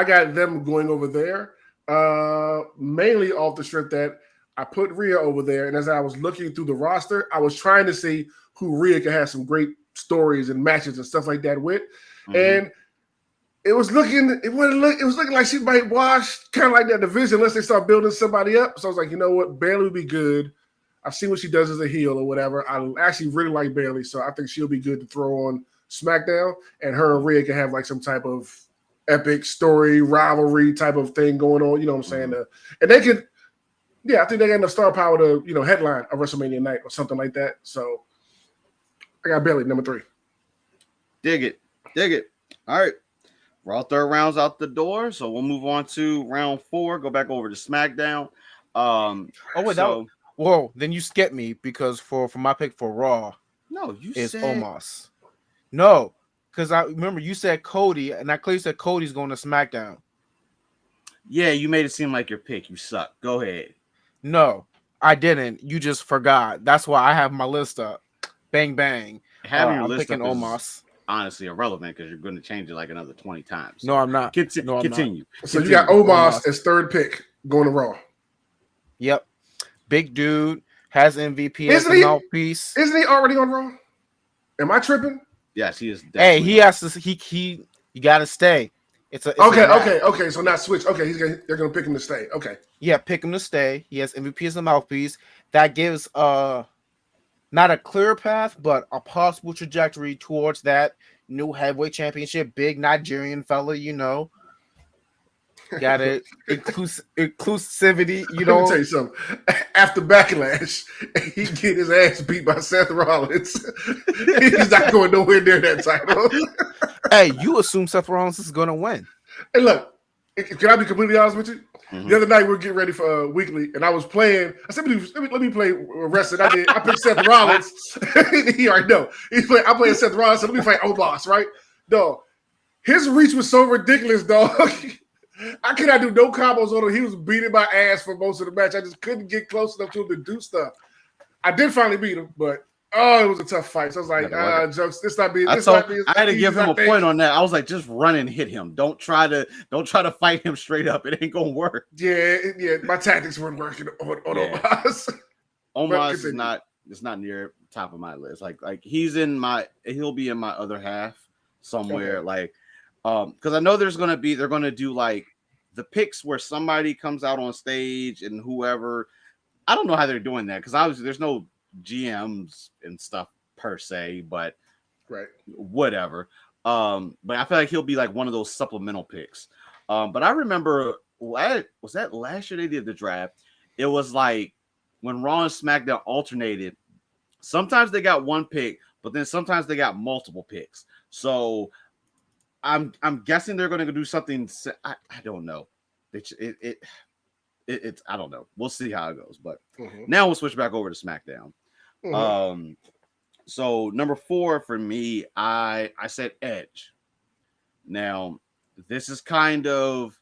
S4: got them going over there, mainly off the strip that I put Rhea over there, and as I was looking through the roster, I was trying to see who Rhea could have some great stories and matches and stuff like that with, and it was looking like she might wash kind of like that division unless they start building somebody up. So I was like, you know what, Bayley would be good. I've seen what she does as a heel or whatever. I actually really like Bayley, so I think she'll be good to throw on SmackDown, and her and Rhea can have like some type of epic story, rivalry type of thing going on. You know what I'm saying? And they could, I think they got enough star power to, headline a WrestleMania night or something like that. So I got Bayley, number 3.
S2: Dig it. All right. We're all third rounds out the door, so we'll move on to round 4. Go back over to SmackDown.
S3: Then you skipped me because for my pick for Raw,
S2: you
S3: is
S2: said
S3: Omos. No, because I remember you said Cody, and I clearly said Cody's going to SmackDown.
S2: Yeah, you made it seem like your pick. You suck. Go ahead.
S3: No, I didn't. You just forgot. That's why I have my list up. Bang bang.
S2: Having your
S3: I'm
S2: list
S3: picking
S2: up
S3: Omos.
S2: Honestly irrelevant because you're going to change it like another 20 times.
S3: So no, I'm not.
S2: Continue.
S4: So you got Omos as third pick going to Raw.
S3: Yep. Big dude has MVP as a mouthpiece.
S4: Isn't he already on Raw? Am I tripping?
S2: Yes, he is.
S3: Hey, he has to. He you got to stay. It's
S4: okay. So not switch. Okay, they're gonna pick him to stay. Okay.
S3: Yeah, pick him to stay. He has MVP as a mouthpiece. That gives not a clear path, but a possible trajectory towards that new heavyweight championship. Big Nigerian fella, got it. Inclusivity,
S4: Let me tell you something. After Backlash, he get his ass beat by Seth Rollins. He's not going nowhere near that title.
S3: Hey, you assume Seth Rollins is going to win.
S4: Hey, look. Can I be completely honest with you? Mm-hmm. The other night we were getting ready for Weekly, and I was playing. I said, "Let me play wrestling." I picked Seth Rollins. He already know. I'm playing Seth Rollins, so let me fight Omos, right? Dog, his reach was so ridiculous, dog. I could not do no combos on him. He was beating my ass for most of the match. I just couldn't get close enough to him to do stuff. I did finally beat him, but it was a tough fight. So I was like, jokes. This not being. I
S2: had to give him a point on that. I was like, just run and hit him. Don't try to fight him straight up. It ain't gonna work.
S4: Yeah. My tactics weren't working on Omos.
S2: Omos is not. It's not near top of my list. Like he'll be in my other half somewhere. Okay. Like, because I know they're gonna do like the picks where somebody comes out on stage and whoever. I don't know how they're doing that because obviously there's no GMs and stuff per se, but
S4: right,
S2: whatever. But I feel like he'll be like one of those supplemental picks. But I remember was that last year they did the draft? It was like when Raw and SmackDown alternated. Sometimes they got one pick, but then sometimes they got multiple picks. So I'm guessing they're going to do something. I don't know. It's I don't know. We'll see how it goes. But now we'll switch back over to SmackDown. Mm-hmm. So number 4 for me, I said Edge. Now this is kind of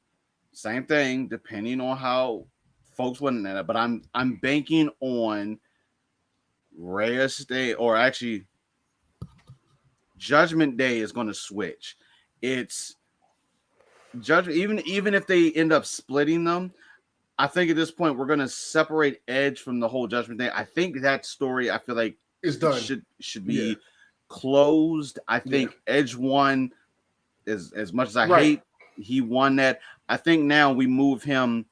S2: same thing depending on how folks went in it, but I'm banking on Reyes Day, or actually Judgment Day is going to switch. It's Judgment, even if they end up splitting them. I think at this point we're going to separate Edge from the whole Judgment Day. I think that story, I feel like,
S4: is done.
S2: Should be closed. I think Edge won as much as I hate. He won that. I think now we move him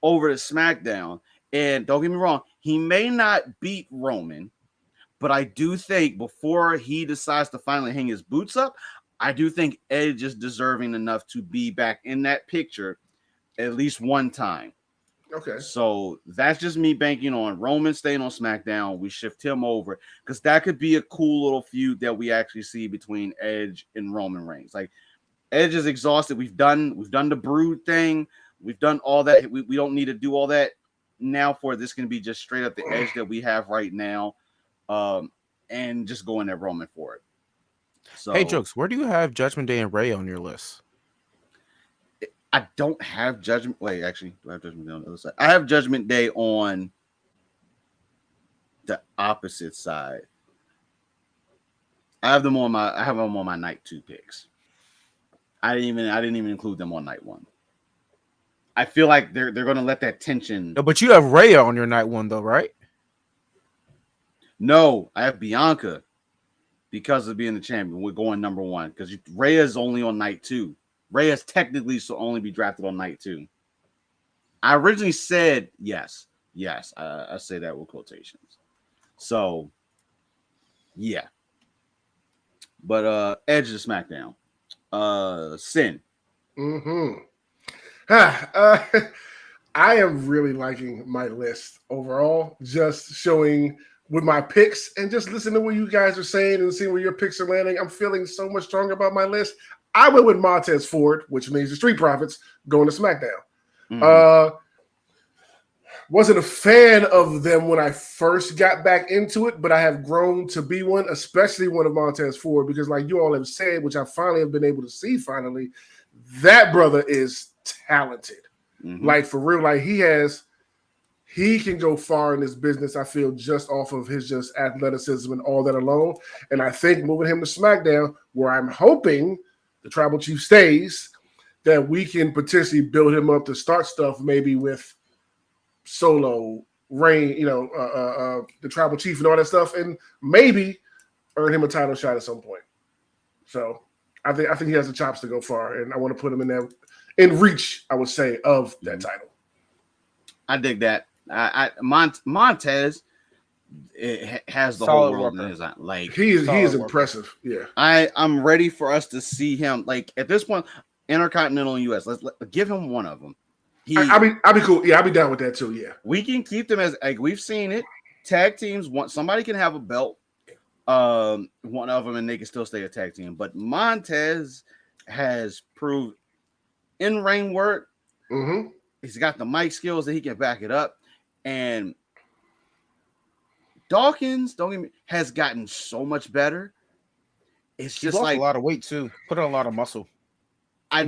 S2: over to SmackDown. And don't get me wrong, he may not beat Roman, but I do think before he decides to finally hang his boots up, I do think Edge is deserving enough to be back in that picture at least one time.
S4: Okay.
S2: So that's just me banking on Roman staying on SmackDown. We shift him over because that could be a cool little feud that we actually see between Edge and Roman Reigns. Like Edge is exhausted. We've done the Brood thing. We've done all that. We don't need to do all that now. For this can be just straight up the Edge that we have right now, and just going at Roman for it. So,
S3: hey, Jokes, where do you have Judgment Day and Rey on your list?
S2: I don't have Judgment. Wait, actually, do I have Judgment Day on the other side? I have Judgment Day on the opposite side. I have them on my night 2 picks. I didn't even include them on night 1. I feel like they're going to let that tension.
S3: No, but you have Rhea on your night 1 though, right?
S2: No, I have Bianca because of being the champion. We're going number 1 because Rhea is only on night 2. Reyes technically should only be drafted on night 2. I originally said yes. I say that with quotations. So, yeah. But Edge to SmackDown. Sin.
S4: I am really liking my list overall. Just showing with my picks and just listen to what you guys are saying and seeing where your picks are landing, I'm feeling so much stronger about my list. I went with Montez Ford, which means the Street Profits going to SmackDown. Mm-hmm. Wasn't a fan of them when I first got back into it, but I have grown to be one, especially one of Montez Ford, because like you all have said, which I finally have been able to see finally, that brother is talented. Mm-hmm. Like for real, like he can go far in this business, I feel, just off of his just athleticism and all that alone. And I think moving him to SmackDown, where I'm hoping the Tribal Chief stays, that we can potentially build him up to start stuff maybe with Solo, Reign, the Tribal Chief and all that stuff, and maybe earn him a title shot at some point. So I think he has the chops to go far, and I want to put him in reach, I would say, of that title.
S2: I dig that. Montez has the whole world in his eye. Like
S4: he is impressive. Yeah,
S2: I'm ready for us to see him. Like at this point, Intercontinental and US. Let's give him one of them.
S4: I'll be cool. Yeah, I'll be down with that too. Yeah,
S2: we can keep them as like we've seen it. Tag teams somebody can have a belt, one of them, and they can still stay a tag team. But Montez has proved in-ring work.
S4: Mm-hmm.
S2: He's got the mic skills that he can back it up, and Dawkins has gotten so much better. It's just
S3: lost
S2: like
S3: a lot of weight too. Put on a lot of muscle.
S2: I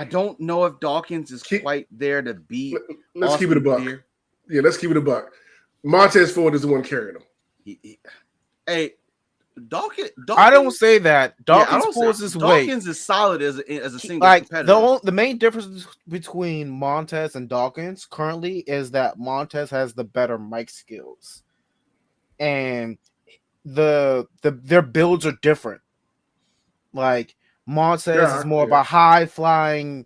S2: don't know if Dawkins is quite there to beat.
S4: Let's keep it a buck. Here. Yeah, let's keep it a buck. Montez Ford is the one carrying him.
S2: Hey, Dawkins.
S3: I don't say that. Dawkins pulls his weight.
S2: Dawkins is solid as a single
S3: competitor. The main difference between Montez and Dawkins currently is that Montez has the better mic skills, and their builds are different. Like Montez is more of a high flying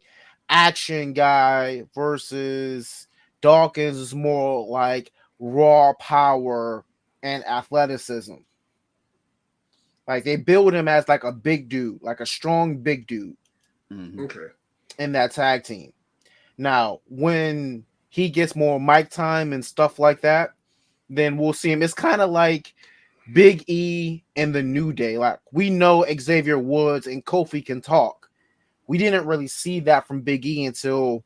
S3: action guy versus Dawkins is more like raw power and athleticism. Like they build him as like a big dude, like a strong big dude.
S2: Mm-hmm.
S4: Okay.
S3: In that tag team. Now, when he gets more mic time and stuff like that, then we'll see him. It's kind of like Big E and the New Day. Like we know Xavier Woods and Kofi can talk. We didn't really see that from Big E until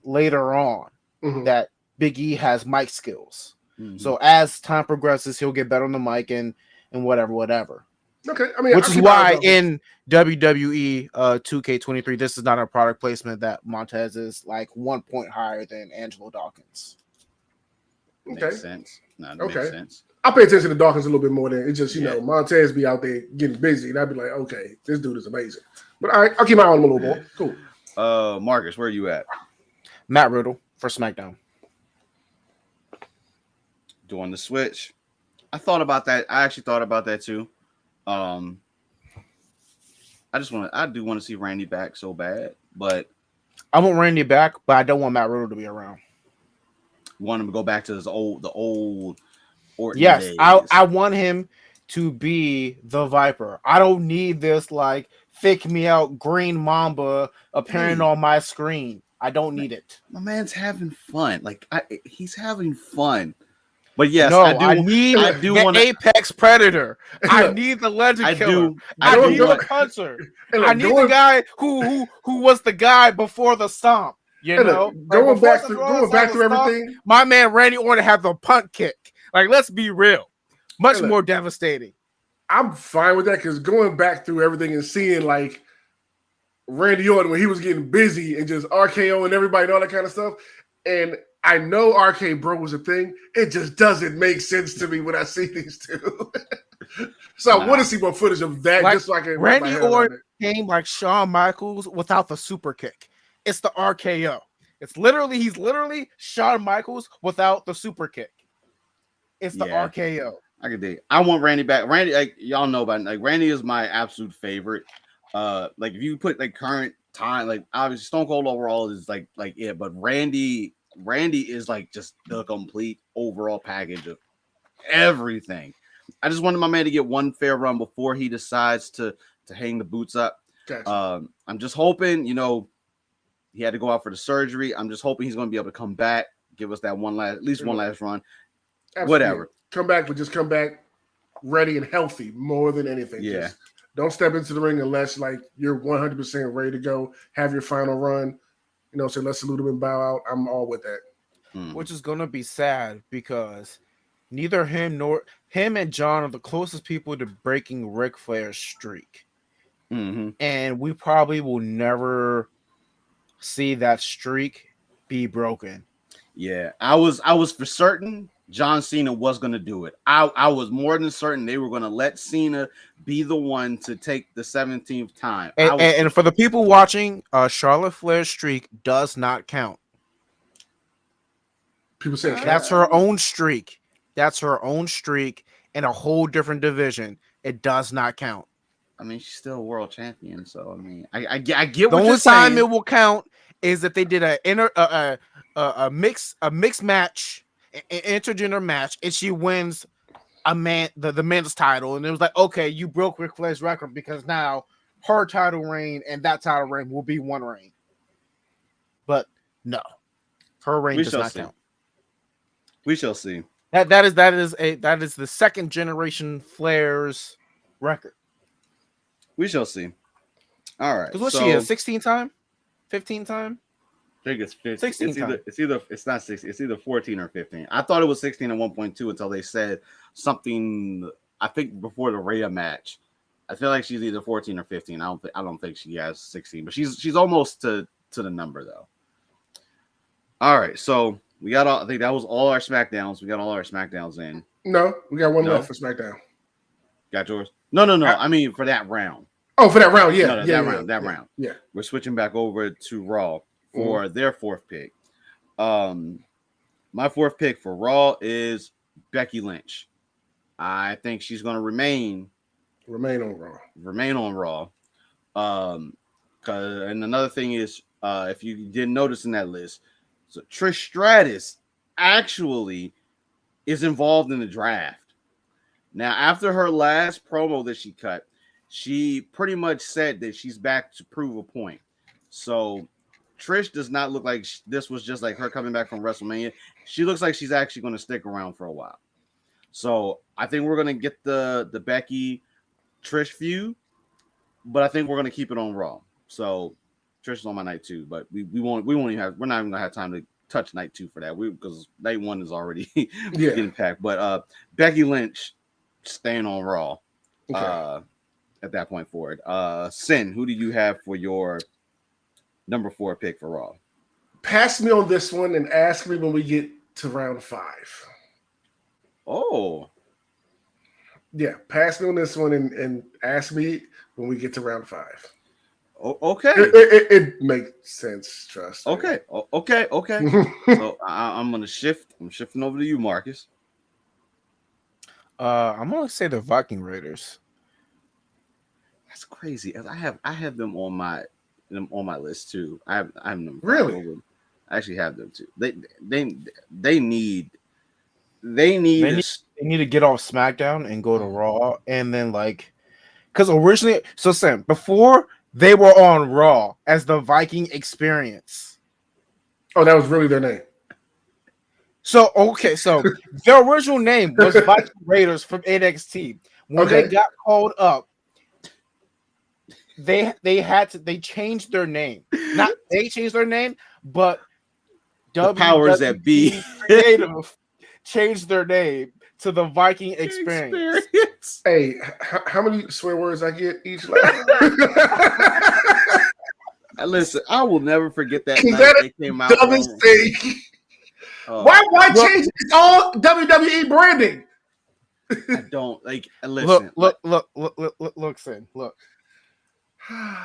S3: later on.
S4: Mm-hmm.
S3: That Big E has mic skills.
S2: Mm-hmm.
S3: So as time progresses, he'll get better on the mic and whatever.
S4: Okay, I mean,
S3: which is why in WWE 2K23, this is not a product placement that Montez is like 1 point higher than Angelo Dawkins.
S4: Okay,
S2: makes sense. No, makes sense.
S4: I pay attention to Dawkins a little bit more than it's just know Montez be out there getting busy, and I'd be like, okay, this dude is amazing. But I'll keep my eye on him a little more.
S2: Cool. Marcus, where are you at?
S3: Matt Riddle for SmackDown.
S2: Doing the switch. I thought about that. I actually thought about that too. I do want to see Randy back so bad, but
S3: I want Randy back, but I don't want Matt Riddle to be around.
S2: Want him to go back to the old Orton
S3: yes,
S2: days.
S3: I want him to be the Viper. I don't need this like fake me out Green Mamba appearing on my screen. I don't need it.
S2: My man's having fun. Like he's having fun. But yes,
S3: no, I need the Apex Predator. I need the Legend Killer. I need the Hunter. I need the guy who was the guy before the stomp. You know,
S4: going back through everything.
S3: My man Randy Orton had the punt kick. Like, let's be real, much more devastating.
S4: I'm fine with that because going back through everything and seeing like Randy Orton when he was getting busy and just RKO and everybody and all that kind of stuff, and I know RK Bro was a thing. It just doesn't make sense to me when I see these two. So I want to see more footage of that just so I can.
S3: Randy Orton came like Shawn Michaels without the super kick. It's the RKO. He's literally Shawn Michaels without the super kick. It's the RKO.
S2: I can dig. I want Randy back. Randy, like y'all know about it. Like Randy is my absolute favorite. Like if you put like current time, like obviously Stone Cold overall is like it, but Randy is like just the complete overall package of everything. I just wanted my man to get one fair run before he decides to hang the boots up.
S4: Gotcha.
S2: I'm just hoping, he had to go out for the surgery. I'm just hoping he's going to be able to come back, give us that one last run. whatever.
S4: Come back, but just come back ready and healthy more than anything.
S2: Yeah.
S4: Just don't step into the ring unless like you're 100% ready to go. Have your final run. So let's salute him and bow out. I'm all with that.
S3: Which is gonna be sad because neither him nor him and John are the closest people to breaking Ric Flair's streak. And we probably will never see that streak be broken.
S2: Yeah, I was for certain John Cena was going to do it. I was more than certain they were going to let Cena be the one to take the 17th time.
S3: And for the people watching, Charlotte Flair's streak does not count.
S4: People say
S3: that's her own streak. That's her own streak in a whole different division. It does not count.
S2: I mean, she's still a world champion, so I mean, I get what
S3: you're saying. The only time it will count is if they did a mixed match, an intergender match, and she wins the men's title, and it was like, okay, you broke Ric Flair's record because now her title reign and that title reign will be one reign. But no, her reign does not count.
S2: We shall see.
S3: That is the second generation Flair's record.
S2: We shall see. All right.
S3: Because she a 16 time, 15 time?
S2: I think it's 15.
S3: 16
S2: It's not 16. It's either 14 or 15. I thought it was 16 at 1.2 until they said something. I think before the Rhea match. I feel like she's either 14 or 15. I don't think she has 16, but she's almost to the number though. All right, so we got all. I think that was all our SmackDowns. We got all our SmackDowns in.
S4: No, we got one left for SmackDown.
S2: Got yours? No. I mean for that round.
S4: Oh, for that round, yeah.
S2: No, that round.
S4: Yeah.
S2: We're switching back over to Raw for their fourth pick. My fourth pick for Raw is Becky Lynch. I think she's going to remain
S4: on Raw.
S2: Remain on Raw. And another thing is, if you didn't notice in that list, so Trish Stratus actually is involved in the draft. Now, after her last promo that she cut, she pretty much said that she's back to prove a point. So Trish does not look like this was just like her coming back from WrestleMania. She looks like she's actually going to stick around for a while. So I think we're going to get the Becky Trish feud, but I think we're going to keep it on Raw. So Trish is on my night 2, but we're not even going to have time to touch night 2 for that. Because night 1 is already getting packed. But Becky Lynch staying on Raw. Okay. At that point forward. Sin, who do you have for your number 4 pick for Raw?
S4: Pass me on this one and ask me when we get to round 5.
S2: Oh.
S4: Yeah, pass me on this one and ask me when we get to round 5.
S2: Okay.
S4: It makes sense, trust me.
S2: Okay. So I'm going to shift. I'm shifting over to you, Marcus.
S3: I'm going to say the Viking Raiders.
S2: That's crazy. I have them on my list too. I have them.
S4: Really?
S2: I actually have them too. They need
S3: to get off SmackDown and go to Raw, and then because originally, so Sam, before they were on Raw as the Viking Experience.
S4: Oh, that was really their name.
S3: So their original name was Viking Raiders from NXT. When they got called up, they changed their name. Not they changed their name, but
S2: the powers that be
S3: creative changed their name to the Viking Experience.
S4: Hey, how many swear words I get each?
S2: Listen, I will never forget that night they came out.
S4: Why change it? It's all WWE branding.
S2: I don't like. Listen,
S3: look, Sin, look.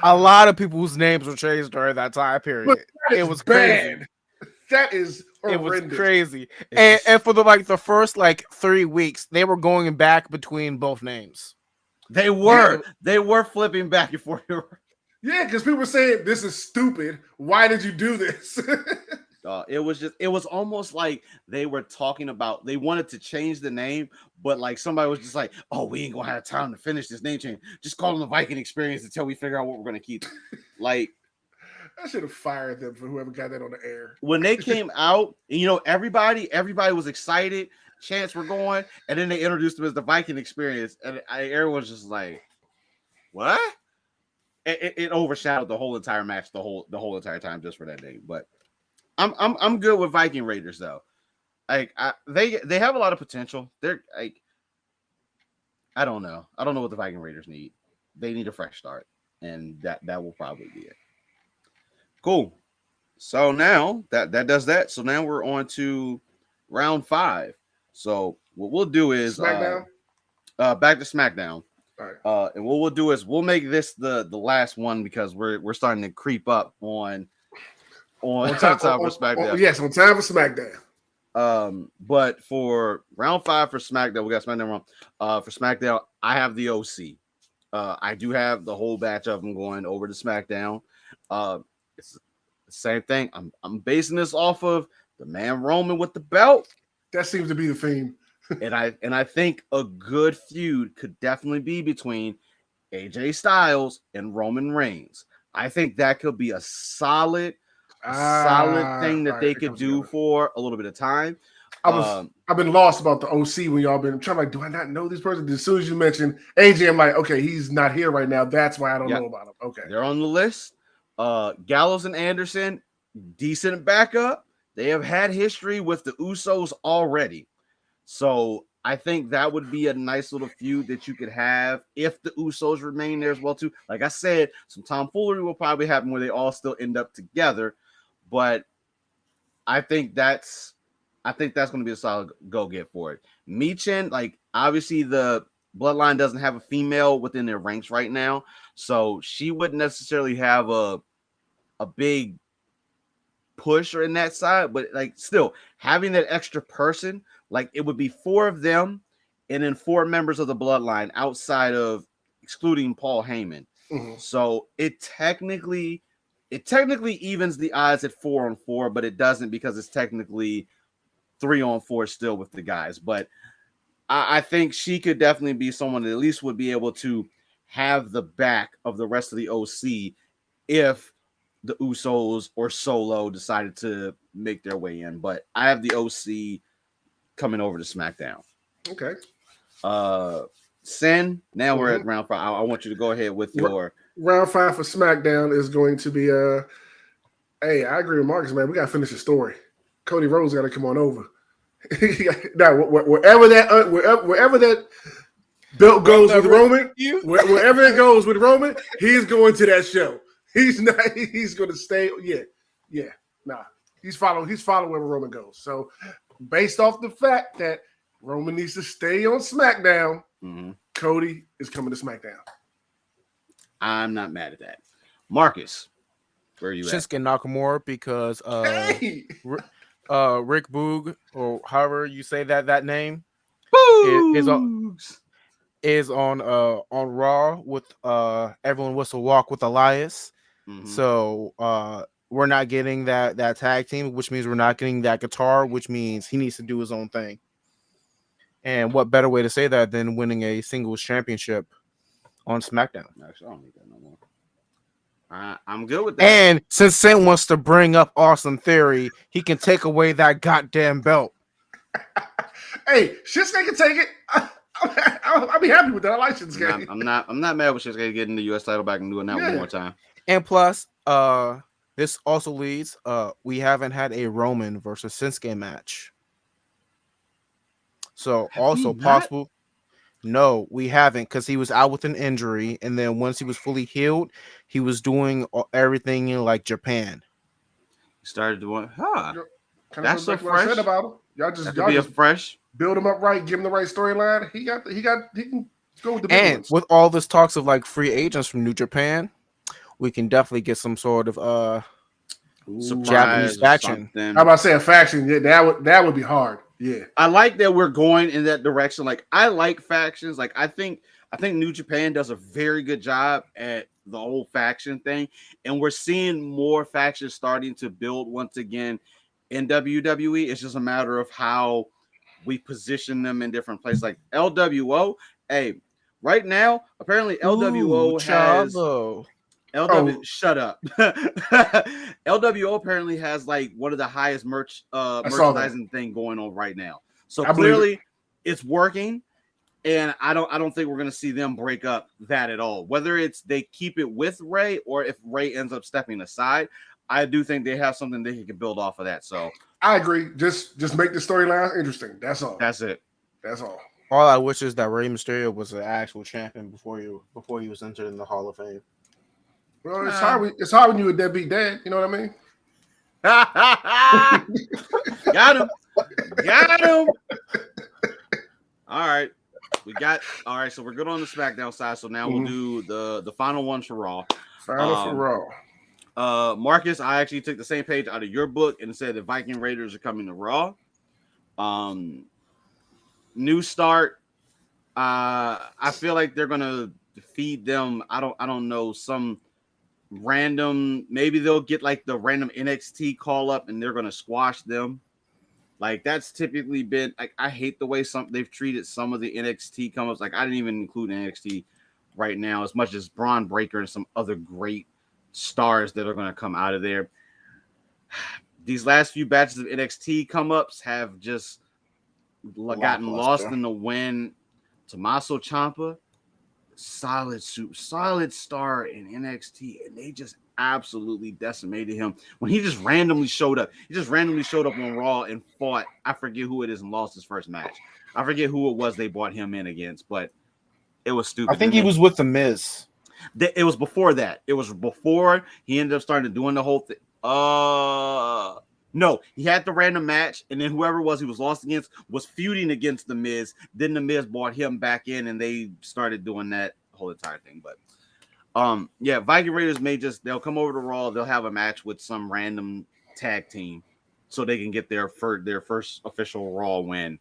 S3: A lot of people's names were changed during that time period.
S4: Look,
S3: it was bad.
S4: Crazy. That is horrendous.
S3: It was crazy. And for the first 3 weeks, they were going back between both names.
S2: They were flipping back and forth.
S4: Yeah, because people were saying this is stupid. Why did you do this?
S2: It was almost like they were talking about they wanted to change the name, but somebody was just like, "Oh, we ain't gonna have time to finish this name change. Just call them the Viking Experience until we figure out what we're gonna keep."
S4: I should have fired them for whoever got that on the air.
S2: When they came out, and everybody was excited. chants were going, and then they introduced him as the Viking Experience, and everyone's just like, "What?" It overshadowed the whole entire match, the whole entire time, just for that name. But I'm good with Viking Raiders though. Like they have a lot of potential. They're like, I don't know what the Viking Raiders need. They need a fresh start, and that will probably be it. Cool. So now that does that. So now we're on to round 5. So what we'll do is
S4: SmackDown.
S2: Back to SmackDown.
S4: All right.
S2: And what we'll do is we'll make this the last one because we're starting to creep up on time for SmackDown.
S4: Yes, on time for SmackDown.
S2: But for round 5 for SmackDown, we got SmackDown wrong. For SmackDown, I have the OC. I do have the whole batch of them going over to SmackDown. It's the same thing. I'm basing this off of the man Roman with the belt.
S4: That seems to be the theme.
S2: and I think a good feud could definitely be between AJ Styles and Roman Reigns. I think that could be a solid thing that they could do for a little bit of time.
S4: I've been lost about the OC when y'all been trying, like, do I not know this person? As soon as you mentioned AJ, I'm like, okay, he's not here right now. That's why I don't know about him. Okay.
S2: They're on the list. Gallows and Anderson, decent backup. They have had history with the Usos already. So I think that would be a nice little feud that you could have if the Usos remain there as well too. Like I said, some tomfoolery will probably happen where they all still end up together, but I think that's going to be a solid go get for it. Michin, like obviously the Bloodline doesn't have a female within their ranks right now, so she wouldn't necessarily have a big push or in that side, but like still having that extra person, like it would be 4 of them and then 4 members of the Bloodline outside of excluding Paul Heyman.
S4: Mm-hmm.
S2: So it technically evens the odds at 4-on-4, but it doesn't because it's technically 3-on-4 still with the guys. But I think she could definitely be someone that at least would be able to have the back of the rest of the OC if the Usos or Solo decided to make their way in. But I have the OC coming over to SmackDown.
S4: Okay.
S2: Sin, now we're at round 5. I want you to go ahead with your
S4: round 5 for SmackDown is going to be hey, I agree with Marcus, man. We gotta finish the story. Cody Rhodes got to come on over. Now, wherever that belt goes with Roman, wherever it goes with Roman, he's going to that show. He's not. He's going to stay. Yeah. Nah, he's following wherever Roman goes. So, based off the fact that Roman needs to stay on SmackDown, Cody is coming to SmackDown.
S2: I'm not mad at that. Marcus, where are you
S3: Shinsuke Nakamura, because Rick Boog, or however you say that name, is on Raw with Everyone Wants to Walk with Elias. So we're not getting that tag team, which means we're not getting that guitar, which means he needs to do his own thing. And what better way to say that than winning a singles championship on SmackDown?
S2: Actually, I don't need that no more. I'm good with that.
S3: And since Sin wants to bring up Austin Theory, he can take away that goddamn belt.
S4: Hey, Shinsuke can take it. I'll be happy with that. I like Shinsuke.
S2: I'm not mad with Shinsuke getting the U.S. title back and doing that one more time.
S3: And plus, this also leads. We haven't had a Roman versus Shinsuke match. So also possible. No, we haven't, because he was out with an injury, and then once he was fully healed, he was doing everything in like Japan.
S2: He started doing,
S4: that's so fresh. Said about him. Y'all just
S2: fresh.
S4: Build him up right, give him the right storyline. He can go with the big
S3: and
S4: ones.
S3: With all this talks of like free agents from New Japan, we can definitely get some sort of Japanese faction.
S4: How about saying faction? Yeah, that would be hard. Yeah,
S2: I like that we're going in that direction. Like, I like factions. Like, I think New Japan does a very good job at the whole faction thing, and we're seeing more factions starting to build once again in WWE. It's just a matter of how we position them in different places. Like LWO, hey, right now apparently LWO shut up. LWO apparently has like one of the highest merchandising thing going on right now. So clearly it's working. And I don't think we're going to see them break up that at all. Whether it's they keep it with Ray or if Ray ends up stepping aside, I do think they have something they can build off of that. So
S4: I agree. Just make the storyline interesting. That's all.
S2: That's it.
S4: That's all.
S3: All I wish is that Rey Mysterio was an actual champion before he was entered in the Hall of Fame.
S4: Well, it's hard when you a deadbeat dad. You know what I mean?
S2: Got him. All right. So we're good on the SmackDown side. So now we'll do the final ones for Raw.
S4: For Raw.
S2: Marcus, I actually took the same page out of your book and said the Viking Raiders are coming to Raw. New start. I feel like they're gonna feed them. I don't know, some random. Maybe they'll get like the random NXT call up and they're gonna squash them. Like that's typically been like, I hate the way they've treated some of the NXT come-ups. Like I didn't even include NXT right now as much as Braun Breaker and some other great stars that are going to come out of there. These last few batches of NXT come-ups have just gotten lost in the wind. Tommaso Ciampa, solid star in NXT, and they just absolutely decimated him when he just randomly showed up. He just randomly showed up on Raw and fought. I forget who it is and lost his first match. I forget who it was they brought him in against, but it was stupid.
S3: I think he was with The Miz.
S2: It was before that. It was before he ended up starting doing the whole thing. No, he had the random match, and then whoever he was lost against was feuding against The Miz. Then The Miz brought him back in, and they started doing that whole entire thing. But Viking Raiders they'll come over to Raw. They'll have a match with some random tag team so they can get their first official Raw win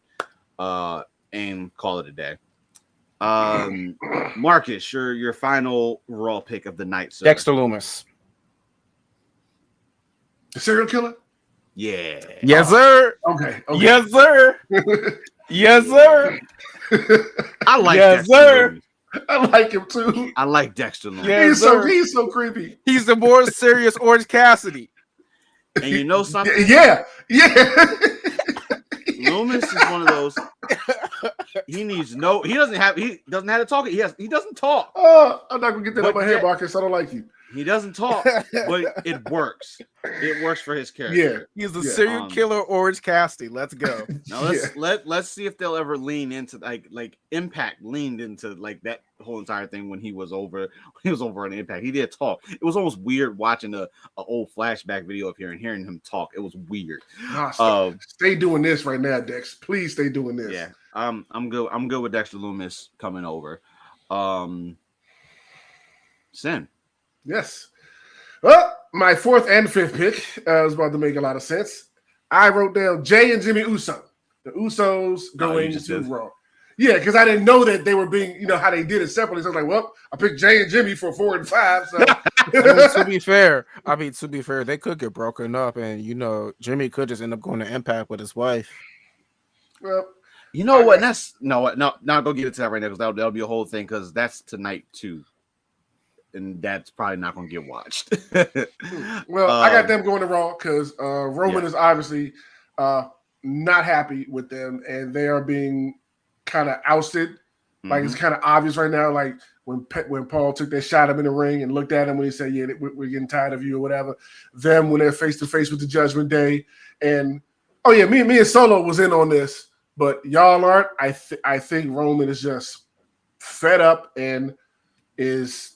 S2: and call it a day. Marcus, your final Raw pick of the night, sir.
S3: Dexter Lumis.
S4: The serial killer?
S2: Yeah.
S3: Yes, sir.
S4: Okay.
S3: Yes, sir. Yes, sir.
S2: I like
S3: yes,
S2: Dexter
S3: sir.
S2: Lumis.
S4: I like him too.
S2: I like Dexter Lumis.
S3: Yes,
S4: he's so creepy.
S3: He's the more serious Orange Cassidy.
S2: And you know something?
S4: Yeah.
S2: Loomis is one of those. He doesn't have to talk. He doesn't talk.
S4: Oh, I'm not gonna get that out of my head, Marcus. I don't like you.
S2: He doesn't talk, but it works. It works for his character.
S3: Yeah, he's a serial killer Orange Cassidy. Let's go.
S2: Now let's see if they'll ever lean into like Impact leaned into like that whole entire thing when he was over on Impact. He did talk. It was almost weird watching a old flashback video of hearing him talk. It was weird.
S4: Stay doing this right now, Dex. Please stay doing this.
S2: Yeah. I'm good. I'm good with Dexter Lumis coming over. Sin.
S4: Yes. Well, my fourth and fifth pick was about to make a lot of sense. I wrote down Jay and Jimmy Uso. The Usos going to Raw. Yeah, because I didn't know that they were being, how they did it separately. So I was like, well, I picked Jay and Jimmy for 4 and 5. So
S3: to be fair, they could get broken up, and Jimmy could just end up going to Impact with his wife.
S4: Well,
S2: you know what? Not go get into that right now because that'll be a whole thing because that's tonight too. And that's probably not going to get watched.
S4: Well, I got them going to Raw because Roman is obviously not happy with them, and they are being kind of ousted. Mm-hmm. Like it's kind of obvious right now. Like when Paul took that shot him in the ring and looked at him when he said, "Yeah, we're getting tired of you" or whatever. Them when they're face to face with the Judgment Day, and me and Solo was in on this, but y'all aren't. I think Roman is just fed up and is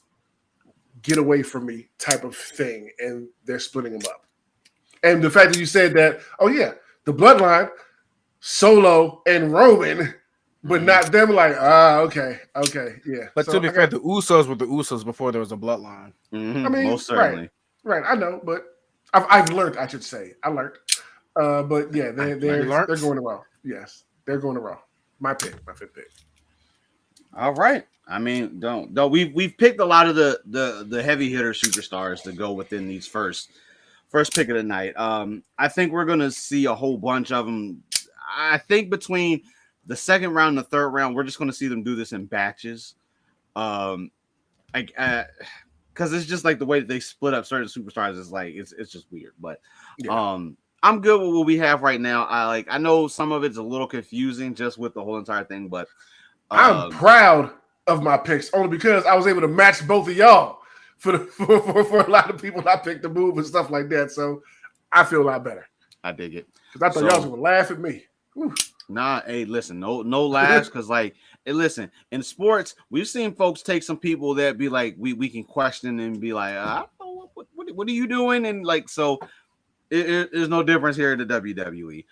S4: get away from me type of thing, and they're splitting them up. And the fact that you said that, the bloodline, Solo and Roman, but not them, like, okay, yeah.
S3: But to be fair, the Usos were the Usos before there was a bloodline.
S2: Mm-hmm. I mean, most certainly.
S4: Right, I know, but I've learned, I should say. I learned. But yeah, they're going to Raw. Yes, they're going to Raw. My fifth pick.
S2: All right. I mean, we've picked a lot of the heavy hitter superstars to go within these first pick of the night. I think we're gonna see a whole bunch of them. I think between the second round and the third round, we're just gonna see them do this in batches. Because it's just like the way that they split up certain superstars is like it's just weird. But I'm good with what we have right now. I know some of it's a little confusing just with the whole entire thing, but
S4: I'm proud of my picks only because I was able to match both of y'all for a lot of people. I picked the move and stuff like that, so I feel a lot better.
S2: I dig it
S4: because I thought y'all was gonna laugh at me. Whew.
S2: Nah, hey, listen, no laughs, because like, hey, listen, in sports, we've seen folks take some people that be like, we can question and be like, I don't know, what are you doing? And like, so there's no difference here in the WWE.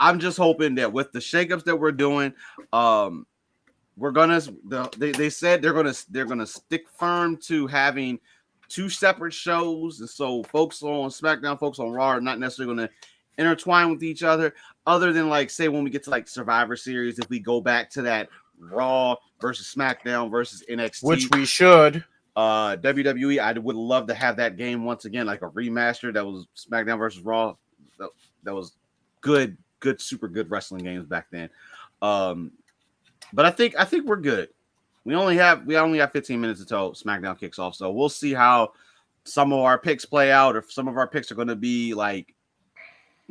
S2: I'm just hoping that with the shakeups that we're doing, we're gonna. They said they're gonna stick firm to having 2 separate shows, and so folks on SmackDown, folks on Raw are not necessarily gonna intertwine with each other. Other than like, say, when we get to like Survivor Series, if we go back to that Raw versus SmackDown versus NXT,
S3: which we should.
S2: WWE, I would love to have that game once again, like a remaster that was SmackDown versus Raw. That was good, super good wrestling games back then. But I think we're good. We only have 15 minutes until SmackDown kicks off, so we'll see how some of our picks play out, or if some of our picks are going to be like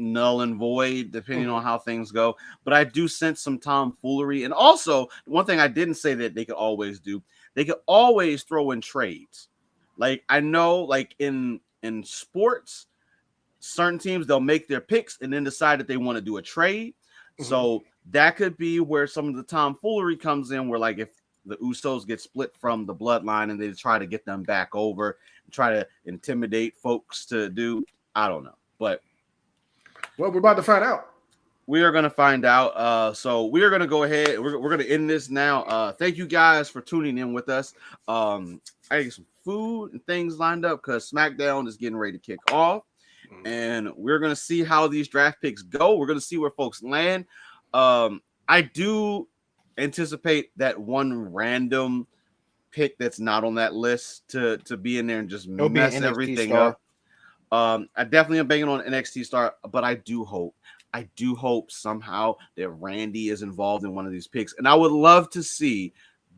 S2: null and void depending on how things go. But I do sense some tomfoolery. And also, one thing I didn't say that they could always do, they could always throw in trades. Like, I know, like in sports, certain teams, they'll make their picks and then decide that they want to do a trade. So that could be where some of the tomfoolery comes in, where like if the Usos get split from the bloodline and they try to get them back over and try to intimidate folks to do, I don't know. But
S4: well, we're about to find out.
S2: We are going to find out. So we are going to go ahead. We're going to end this now. Thank you guys for tuning in with us. I get some food and things lined up because SmackDown is getting ready to kick off. And we're going to see how these draft picks go. We're going to see where folks land. I do anticipate that one random pick that's not on that list to be in there and just mess everything up. I definitely am banging on NXT star, but I do hope somehow that Randy is involved in one of these picks. And I would love to see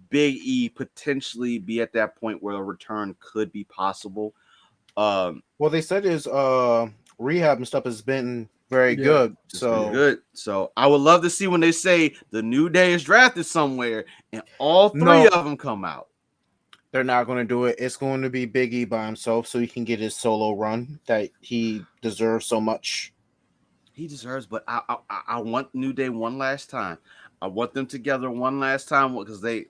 S2: Big E potentially be at that point where a return could be possible.
S3: Well, they said his rehab and stuff has been very good. So
S2: good. So I would love to see when they say the New Day is drafted somewhere and all 3 of them come out.
S3: They're not going to do it. It's going to be Big E by himself so he can get his solo run that he deserves so much.
S2: He deserves, but I want New Day one last time. I want them together one last time because they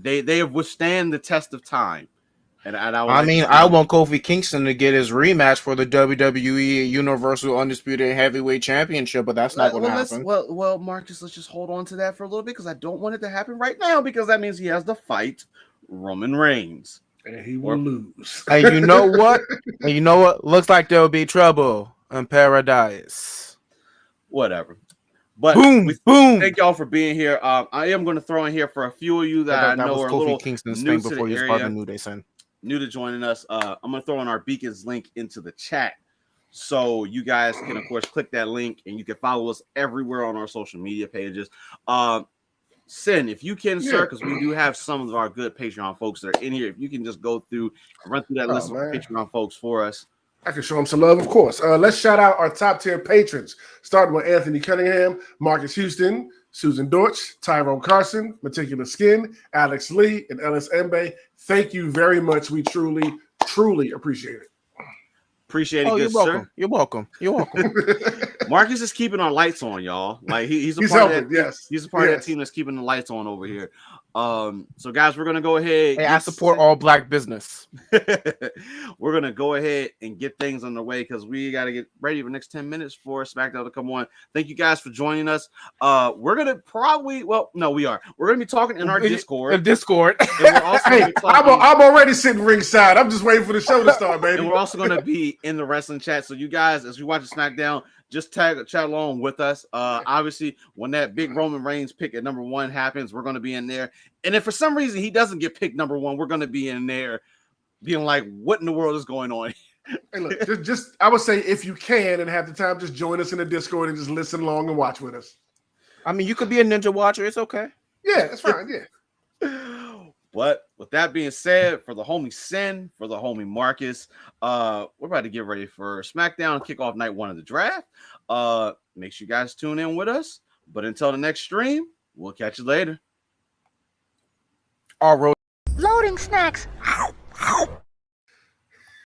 S2: have withstand the test of time. And I
S3: want Kofi Kingston to get his rematch for the WWE Universal Undisputed Heavyweight Championship, but that's not going to happen.
S2: Well, Marcus, let's just hold on to that for a little bit because I don't want it to happen right now because that means he has to fight Roman Reigns.
S4: And he will lose.
S3: And you know what? Looks like there'll be trouble in paradise.
S2: Whatever. But
S3: boom.
S2: Thank y'all for being here. I am going to throw in here for a few of you that I know are a little
S3: Kingston's
S2: new
S3: thing
S2: to
S3: before
S2: the
S3: you
S2: area.
S3: start the New Day son.
S2: New to joining us. I'm going to throw in our Beacons link into the chat. So you guys can, of course, click that link and you can follow us everywhere on our social media pages. Sin, if you can, sir, because we do have some of our good Patreon folks that are in here. If you can just go through and run through that list of Patreon folks for us.
S4: I can show them some love, of course. Let's shout out our top tier patrons, starting with Anthony Cunningham, Marcus Houston, Susan Dortch, Tyrone Carson, Meticulous Skin, Alex Lee, and Ellis Mbe. Thank you very much. We truly, truly appreciate it.
S2: Appreciate it, good sir.
S3: You're welcome.
S2: Marcus is keeping our lights on, y'all. Like he's a part of that. Yes, he's a part of that team that's keeping the lights on over here. So guys, we're gonna go ahead.
S3: Hey, I support all black business.
S2: We're gonna go ahead and get things underway because we got to get ready for the next 10 minutes for SmackDown to come on. Thank you guys for joining us. We're gonna We're gonna be talking in our Discord. And we're also gonna be talking,
S4: I'm already sitting ringside. I'm just waiting for the show to start, baby.
S2: And we're also gonna be in the wrestling chat. So you guys, as we watch the SmackDown, just chat along with us. Obviously, when that big Roman Reigns pick at number 1 happens, we're going to be in there. And if for some reason he doesn't get picked number 1, we're going to be in there being like, what in the world is going on?
S4: Hey, look, just I would say if you can and have the time, just join us in the Discord and just listen along and watch with us.
S3: I mean, you could be a ninja watcher. It's okay.
S4: Yeah, that's fine. Yeah.
S2: With that being said, for the homie Sin, for the homie Marcus, we're about to get ready for SmackDown, kick off night 1 of the draft. Make sure you guys tune in with us. But until the next stream, we'll catch you later.
S3: All road.
S1: Loading snacks.